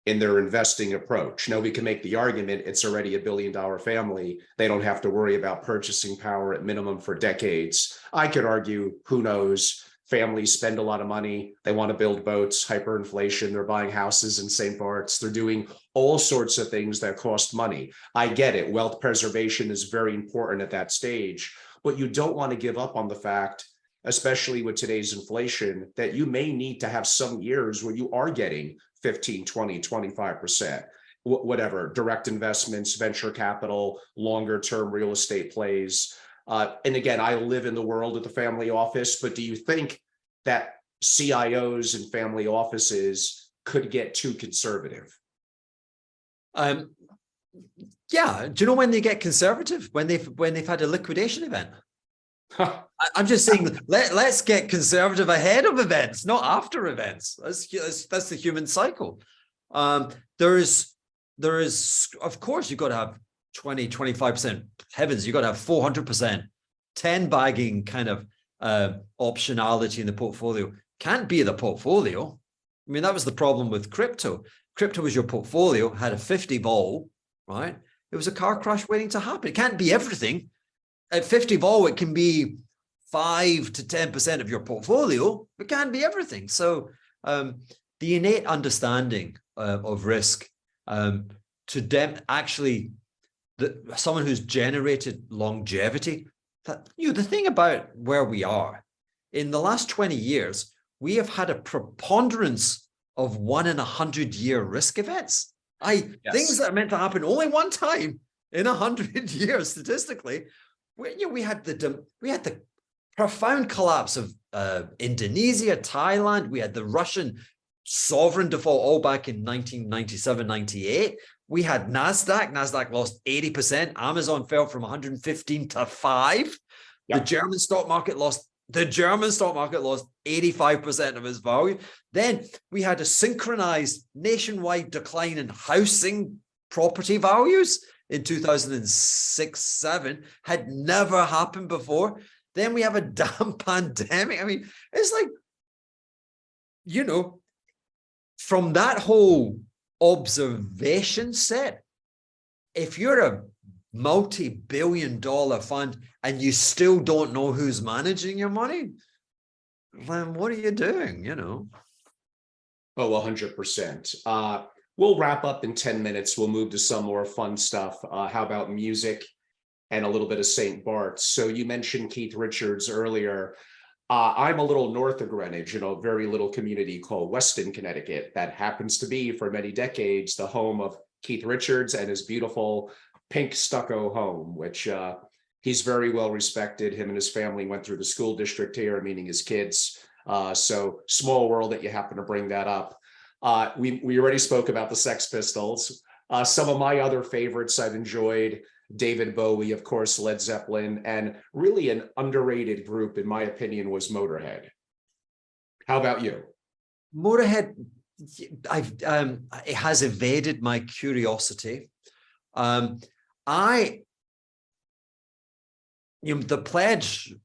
in their investing approach. Now, we can make the argument it's already $1 billion family. They don't have to worry about purchasing power at minimum for decades. I could argue, who knows? Families spend a lot of money. They want to build boats, hyperinflation. They're buying houses in St. Barts. They're doing all sorts of things that cost money. I get it. Wealth preservation is very important at that stage, but you don't want to give up on the fact, especially with today's inflation, that you may need to have some years where you are getting 15, 20, 25%, whatever, direct investments, venture capital, longer term real estate plays. And again, I live in the world of the family office, but do you think that CIOs and family offices could get too conservative? Yeah. Do you know when they get conservative? When they've had a liquidation event. I'm just saying, let's get conservative ahead of events, not after events. That's the human cycle. There is, of course, you've got to have 20, 25%. Heavens, you've got to have 400%, 10 bagging kind of optionality in the portfolio. Can't be the portfolio. I mean, that was the problem with crypto. Crypto was your portfolio, had a 50 vol, right? It was a car crash waiting to happen. It can't be everything. At 50 vol, it can be 5 to 10% of your portfolio. It can't be everything. So the innate understanding of risk to them, actually, someone who's generated longevity, that the thing about where we are, in the last 20 years, we have had a preponderance of 1 in 100-year risk events. Things that are meant to happen only one time in 100 years statistically. We had the profound collapse of Indonesia, Thailand. We had the Russian sovereign default all back in 1997, 98. We had NASDAQ lost 80%. Amazon fell from 115 to 5. Yep. The German stock market lost 85% of its value. Then we had a synchronized nationwide decline in housing property values in 2006-07, had never happened before. Then we have a damn pandemic. I mean, it's like, from that whole observation set, if you're a multi-billion-dollar fund and you still don't know who's managing your money, then what are you doing, Oh, 100%. We'll wrap up in 10 minutes. We'll move to some more fun stuff. How about music and a little bit of St. Bart's? So you mentioned Keith Richards earlier. I'm a little north of Greenwich, a very little community called Weston, Connecticut, that happens to be for many decades the home of Keith Richards and his beautiful pink stucco home, which he's very well respected. Him and his family went through the school district here, meaning his kids. So small world that you happen to bring that up. We already spoke about the Sex Pistols. Some of my other favorites I've enjoyed: David Bowie, of course, Led Zeppelin, and really an underrated group, in my opinion, was Motörhead. How about you? Motörhead, it has evaded my curiosity. The pledge,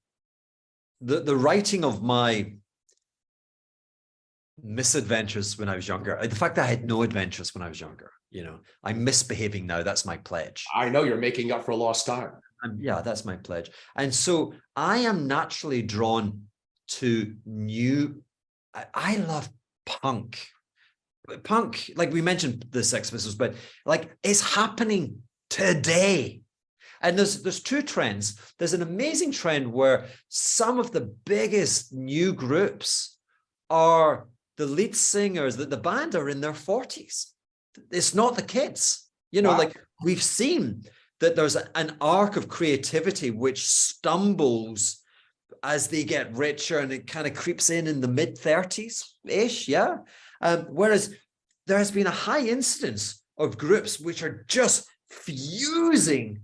the writing of my misadventures when I was younger, the fact that I had no adventures when I was younger, I'm misbehaving now. That's my pledge. I know you're making up for lost time. Yeah, that's my pledge. And so I am naturally drawn to I love punk. Punk, like we mentioned the Sex Pistols, but like it's happening today. And there's two trends. There's an amazing trend where some of the biggest new groups are the lead singers, that the band are in their 40s. It's not the kids. Wow. Like we've seen that there's an arc of creativity which stumbles as they get richer, and it kind of creeps in the mid-30s-ish, yeah? Whereas there has been a high incidence of groups which are just fusing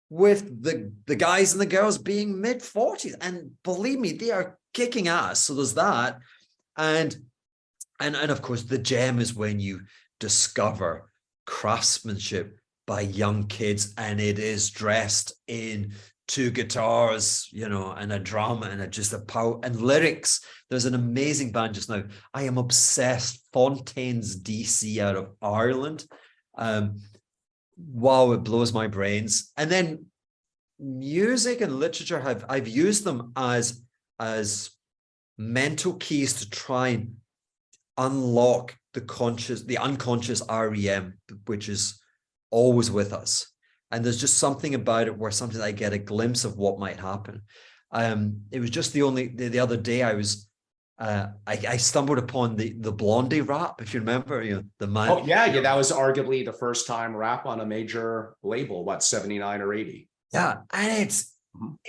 with the guys and the girls being mid-40s. And believe me, they are kicking ass. So there's that. And of course, the gem is when you discover craftsmanship by young kids, and it is dressed in two guitars, you know, and a drum and just a power and lyrics. There's an amazing band just now. I am obsessed. Fontaines DC out of Ireland. Wow, it blows my brains. And then music and literature I've used them as mental keys to try and unlock the unconscious REM, which is always with us. And there's just something about it where sometimes I get a glimpse of what might happen. It was just the other day I was I stumbled upon the Blondie rap, if you remember, you know, the man. Oh yeah, that was arguably the first time rap on a major label, what, 79 or 80. Yeah, and it's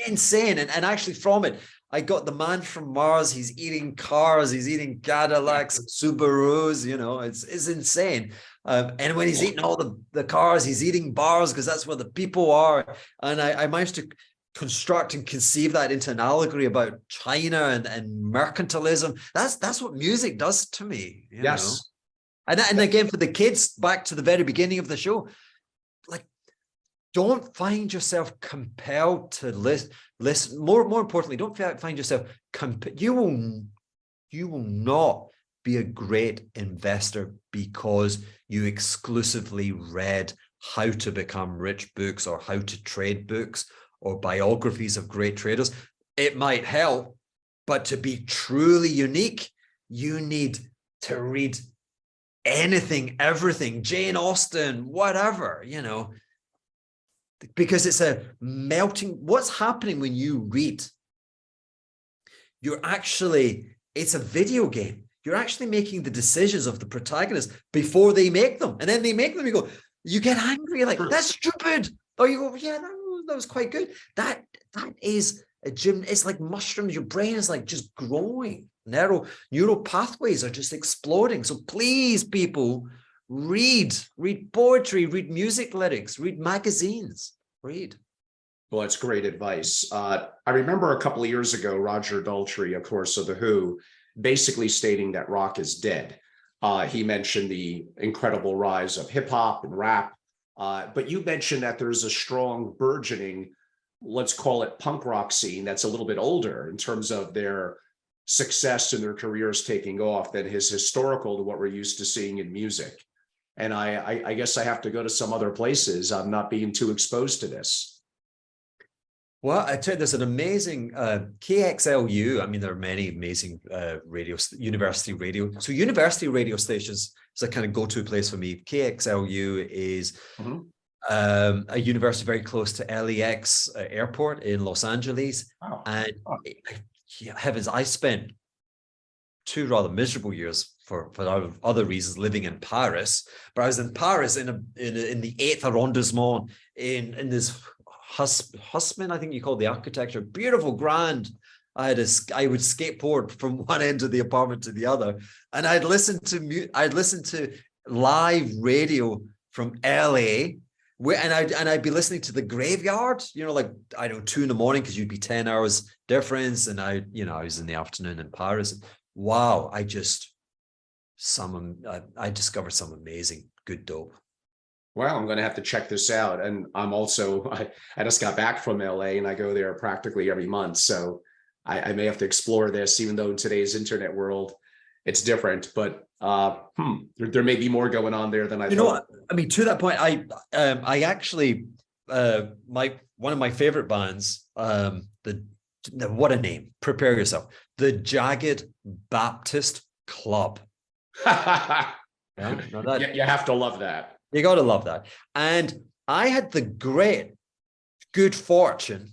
insane. And actually from it, I got the man from Mars. He's eating cars, he's eating Cadillacs, Subarus, you know, it's insane. And when he's eating all the cars, he's eating bars because that's where the people are. And I managed to construct and conceive that into an allegory about China and mercantilism. That's what music does to me. You know? And again, for the kids, back to the very beginning of the show, like, don't find yourself compelled to listen. More importantly, don't find yourself you will not be a great investor because you exclusively read How to Become Rich books or How to Trade books or biographies of great traders. It might help, but to be truly unique, you need to read anything, everything, Jane Austen, whatever, you know, because it's a melting. What's happening when you read? It's a video game. You're actually making the decisions of the protagonist before they make them. And then they make them, you get angry, like, that's stupid. Or you go, yeah, that was quite good. That is a gym. It's like mushrooms. Your brain is like just growing. Neural pathways are just exploding. So please, people, read poetry, read music lyrics, read magazines, read. Well, it's great advice. I remember a couple of years ago, Roger Daltrey, of course, of The Who, basically stating that rock is dead. He mentioned the incredible rise of hip hop and rap. But you mentioned that there's a strong burgeoning, let's call it punk rock scene that's a little bit older in terms of their success and their careers taking off than is historical to what we're used to seeing in music. And I guess I have to go to some other places. I'm not being too exposed to this. Well, I tell you, there's an amazing KXLU. I mean, there are many amazing university radio. So university radio stations is a kind of go-to place for me. KXLU is a university very close to LAX airport in Los Angeles. Oh. And heavens, I spent 2 rather miserable years for other reasons living in Paris. But I was in Paris in the 8th arrondissement in this Haussmann, I think you call the architecture, beautiful, grand. I would skateboard from one end of the apartment to the other, and I'd listen to live radio from LA, and I'd be listening to the Graveyard, you know, like, I don't know, 2 a.m, because you'd be 10 hours difference, and I was in the afternoon in Paris. Wow, I discovered some amazing good dope. Well, I'm going to have to check this out. And I'm also, I just got back from LA and I go there practically every month. So I may have to explore this, even though in today's internet world, it's different. But there may be more going on there than I thought. You know what? I mean, to that point, I actually, one of my favorite bands, what a name, prepare yourself, the Jagged Baptist Club. Yeah, you have to love that. You got to love that. And I had the good fortune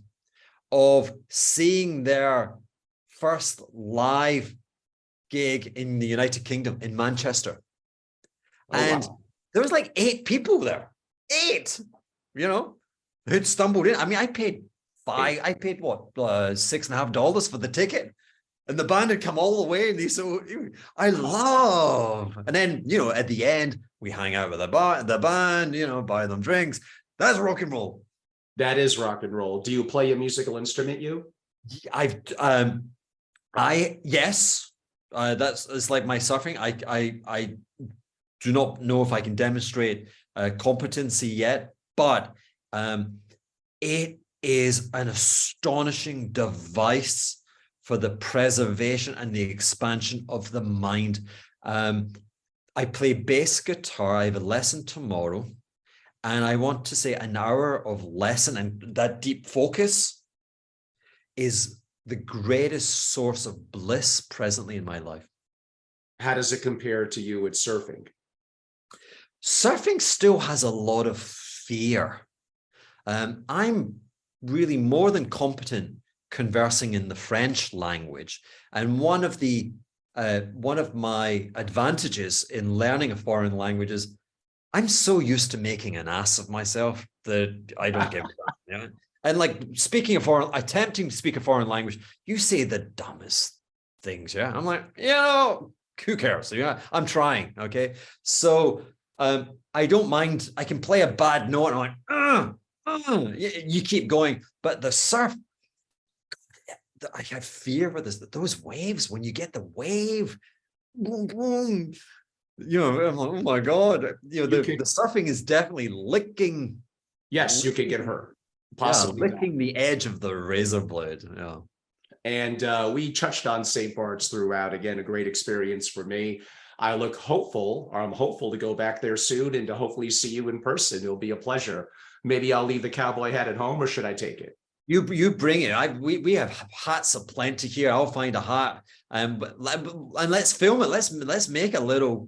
of seeing their first live gig in the United Kingdom in Manchester. And there was like 8 people there. 8, you know, who'd stumbled in. I mean, I paid what, $6.50 for the ticket. And the band had come all the way, and I love. And then, you know, at the end, we hang out with the band, you know, buy them drinks. That's rock and roll. That is rock and roll. Do you play a musical instrument, you? Yes. It's like my surfing. I do not know if I can demonstrate competency yet. but it is an astonishing device for the preservation and the expansion of the mind. I play bass guitar. I have a lesson tomorrow, and I want to say an hour of lesson, and that deep focus is the greatest source of bliss presently in my life. How does it compare to you with surfing? Surfing still has a lot of fear. I'm really more than competent conversing in the French language, and one of my advantages in learning a foreign language is I'm so used to making an ass of myself that I don't give a crap. You know? And like attempting to speak a foreign language, you say the dumbest things. Yeah, I'm like, who cares? Yeah, I'm trying. Okay, so I don't mind. I can play a bad note. And I'm like, you keep going. But the surf, I have fear for this. Those waves, when you get the wave, boom, boom. I'm like, oh my God. The surfing is definitely licking. Yes, you could get hurt. Possibly. Yeah, licking the edge of the razor blade. Yeah. And we touched on St. Bart's throughout. Again, a great experience for me. I'm hopeful to go back there soon and to hopefully see you in person. It'll be a pleasure. Maybe I'll leave the cowboy hat at home, or should I take it? You bring it. We have hats aplenty here. I'll find a hat, and let's film it. Let's make a little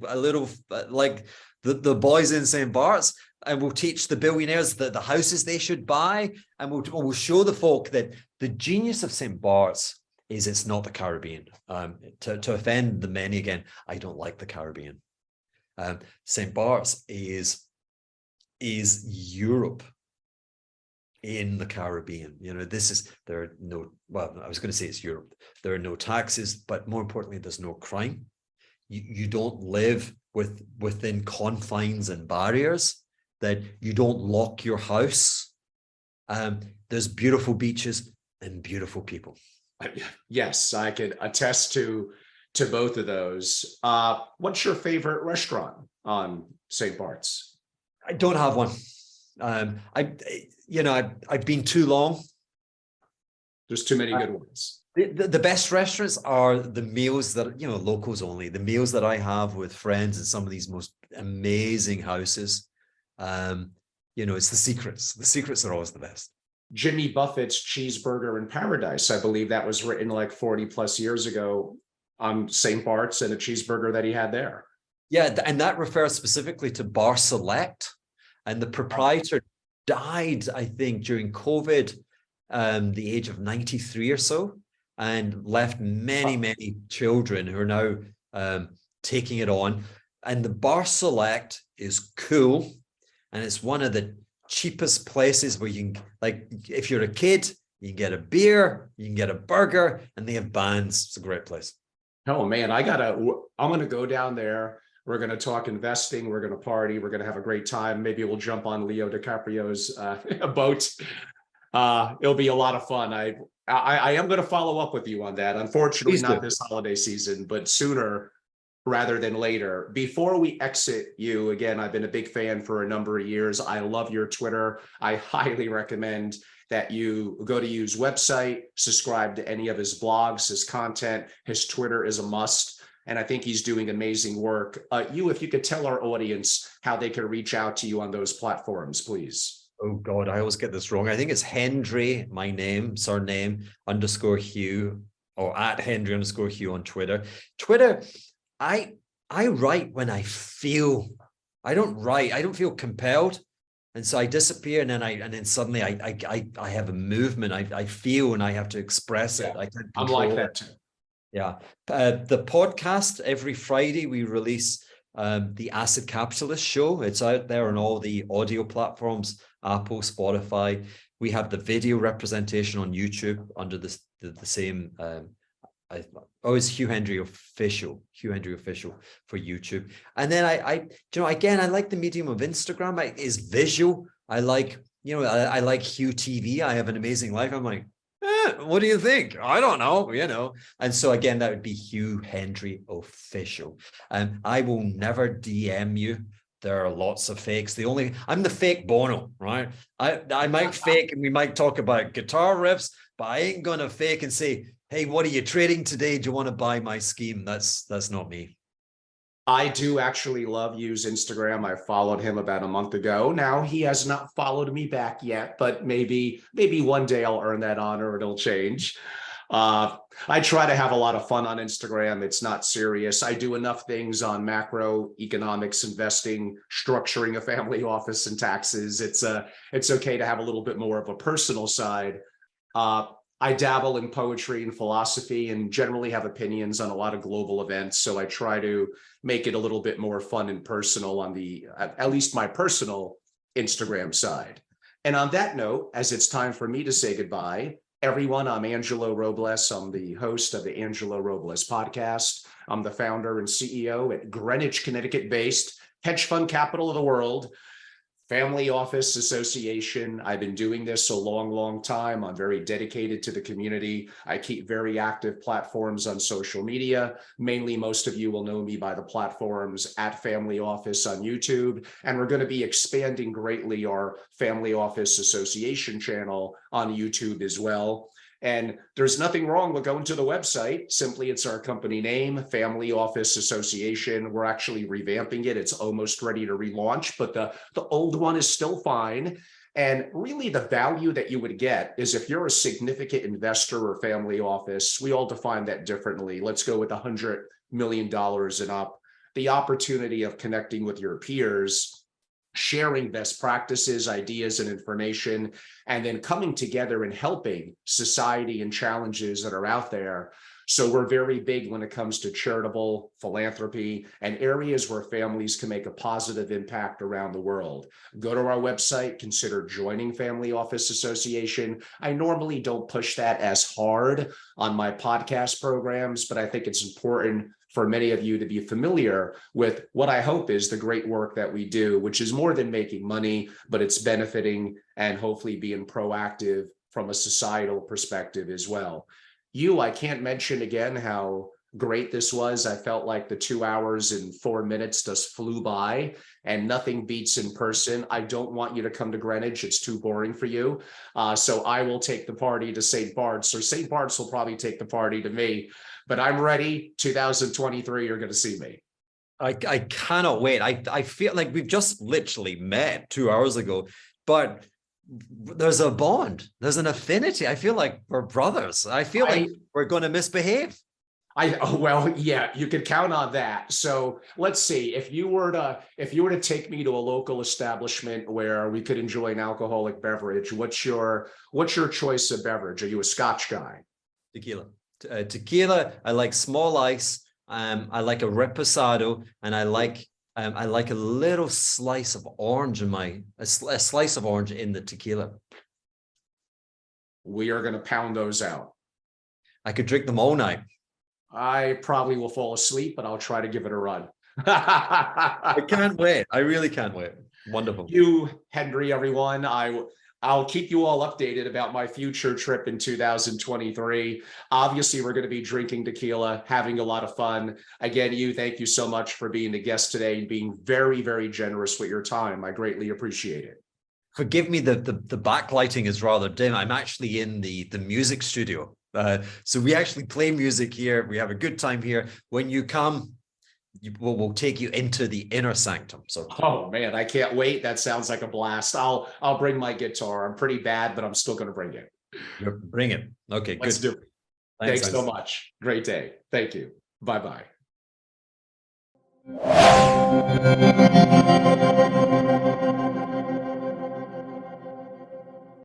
like the boys in St. Bart's, and we'll teach the billionaires the houses they should buy, and we'll show the folk that the genius of St. Bart's is it's not the Caribbean. To offend the many again, I don't like the Caribbean. St. Bart's is Europe in the Caribbean. There are no, well, I was going to say it's Europe. There are no taxes, but more importantly, there's no crime. You don't live within confines and barriers, that you don't lock your house. There's beautiful beaches and beautiful people. Yes, I can attest to both of those. What's your favorite restaurant on St. Bart's? I don't have one. I've been too long. There's too many good ones. The best restaurants are the meals that, locals only, the meals that I have with friends in some of these most amazing houses. It's the secrets. The secrets are always the best. Jimmy Buffett's Cheeseburger in Paradise, I believe that was written like 40 plus years ago on St. Bart's, and a cheeseburger that he had there. Yeah, and that refers specifically to Bar Select. And the proprietor died, I think, during COVID, the age of 93 or so, and left many children who are now taking it on. And the Bar Select is cool, and it's one of the cheapest places where you can, like, if you're a kid, you can get a beer, you can get a burger, and they have bands. It's a great place. Oh man, I'm gonna go down there. We're going to talk investing. We're going to party. We're going to have a great time. Maybe we'll jump on Leo DiCaprio's boat. It'll be a lot of fun. I am going to follow up with you on that. Unfortunately, Please not do. this holiday season, but sooner rather than later. Before we exit you, again, I've been a big fan for a number of years. I love your Twitter. I highly recommend that you go to Hugh's website, subscribe to any of his blogs, his content. His Twitter is a must. And I think he's doing amazing work. If you could tell our audience how they can reach out to you on those platforms, please. Oh God, I always get this wrong. I think it's Hendry, my name, surname, _Hugh, or @Hendry_Hugh on Twitter. Twitter, I write when I feel. I don't write. I don't feel compelled. And so I disappear, and then suddenly I have a movement. I feel, and I have to express it. I can't I'm control like that it. too. Yeah. The podcast, every Friday we release the Acid Capitalist show. It's out there on all the audio platforms, Apple, Spotify. We have the video representation on YouTube under the same. It's Hugh Hendry Official for YouTube. And then I like the medium of Instagram. Is visual. I like Hugh TV. I have an amazing life. I'm like, what do you think? I don't know, And so again, that would be Hugh Hendry Official. I will never DM you there are lots of fakes. I'm the fake Bono, right? I might fake and we might talk about guitar riffs, but I ain't gonna fake and say, hey, what are you trading today? Do you want to buy my scheme? That's not me. I do actually love Hugh's Instagram. I followed him about a month ago. Now he has not followed me back yet, but maybe one day I'll earn that honor. It'll change. I try to have a lot of fun on Instagram. It's not serious. I do enough things on macro economics, investing, structuring a family office, and taxes. It's okay to have a little bit more of a personal side. I dabble in poetry and philosophy and generally have opinions on a lot of global events. So I try to make it a little bit more fun and personal on at least my personal Instagram side. And on that note, as it's time for me to say goodbye, everyone, I'm Angelo Robles. I'm the host of the Angelo Robles podcast. I'm the founder and CEO at Greenwich, Connecticut-based hedge fund capital of the world, Family Office Association. I've been doing this a long, long time. I'm very dedicated to the community. I keep very active platforms on social media. Mainly, most of you will know me by the platforms at Family Office on YouTube. And we're going to be expanding greatly our Family Office Association channel on YouTube as well. And there's nothing wrong with going to the website. Simply, it's our company name, Family Office Association. We're actually revamping it. It's almost ready to relaunch, but the old one is still fine. And really, the value that you would get is if you're a significant investor or family office, we all define that differently. Let's go with $100 million and up. The opportunity of connecting with your peers, sharing best practices, ideas, and information, and then coming together and helping society and challenges that are out there. So we're very big when it comes to charitable philanthropy and areas where families can make a positive impact around the world. Go to our website, consider joining Family Office Association. I normally don't push that as hard on my podcast programs, but I think it's important for many of you to be familiar with what I hope is the great work that we do, which is more than making money, but it's benefiting and hopefully being proactive from a societal perspective as well. I can't mention again how great this was. I felt like the 2 hours and 4 minutes just flew by, and nothing beats in person. I don't want you to come to Greenwich. It's too boring for you. So I will take the party to St. Barts, or St. Barts will probably take the party to me. But I'm ready. 2023, you're going to see me. I cannot wait. I feel like we've just literally met 2 hours ago, but there's a bond. There's an affinity. I feel like we're brothers. I feel like we're going to misbehave. Well, yeah, you could count on that. So let's see. If you were to take me to a local establishment where we could enjoy an alcoholic beverage, what's your choice of beverage? Are you a Scotch guy? Tequila. Tequila. I like small ice. I like a reposado, and I like a little slice of orange a slice of orange in the tequila. We are going to pound those out. I could drink them all night. I probably will fall asleep, but I'll try to give it a run. I can't wait. I really can't wait. Wonderful. Hugh Hendry, everyone. I'll keep you all updated about my future trip in 2023. Obviously, we're going to be drinking tequila, having a lot of fun. Again, thank you so much for being the guest today and being very, very generous with your time. I greatly appreciate it. Forgive me, the backlighting is rather dim. I'm actually in the music studio. So we actually play music here. We have a good time here. When you come, we'll take you into the inner sanctum. So, oh man, I can't wait. That sounds like a blast. I'll bring my guitar. I'm pretty bad, but I'm still going to bring it. Bring it. Okay, Let's good. do it. Thanks so much. Great day. Thank you. Bye-bye.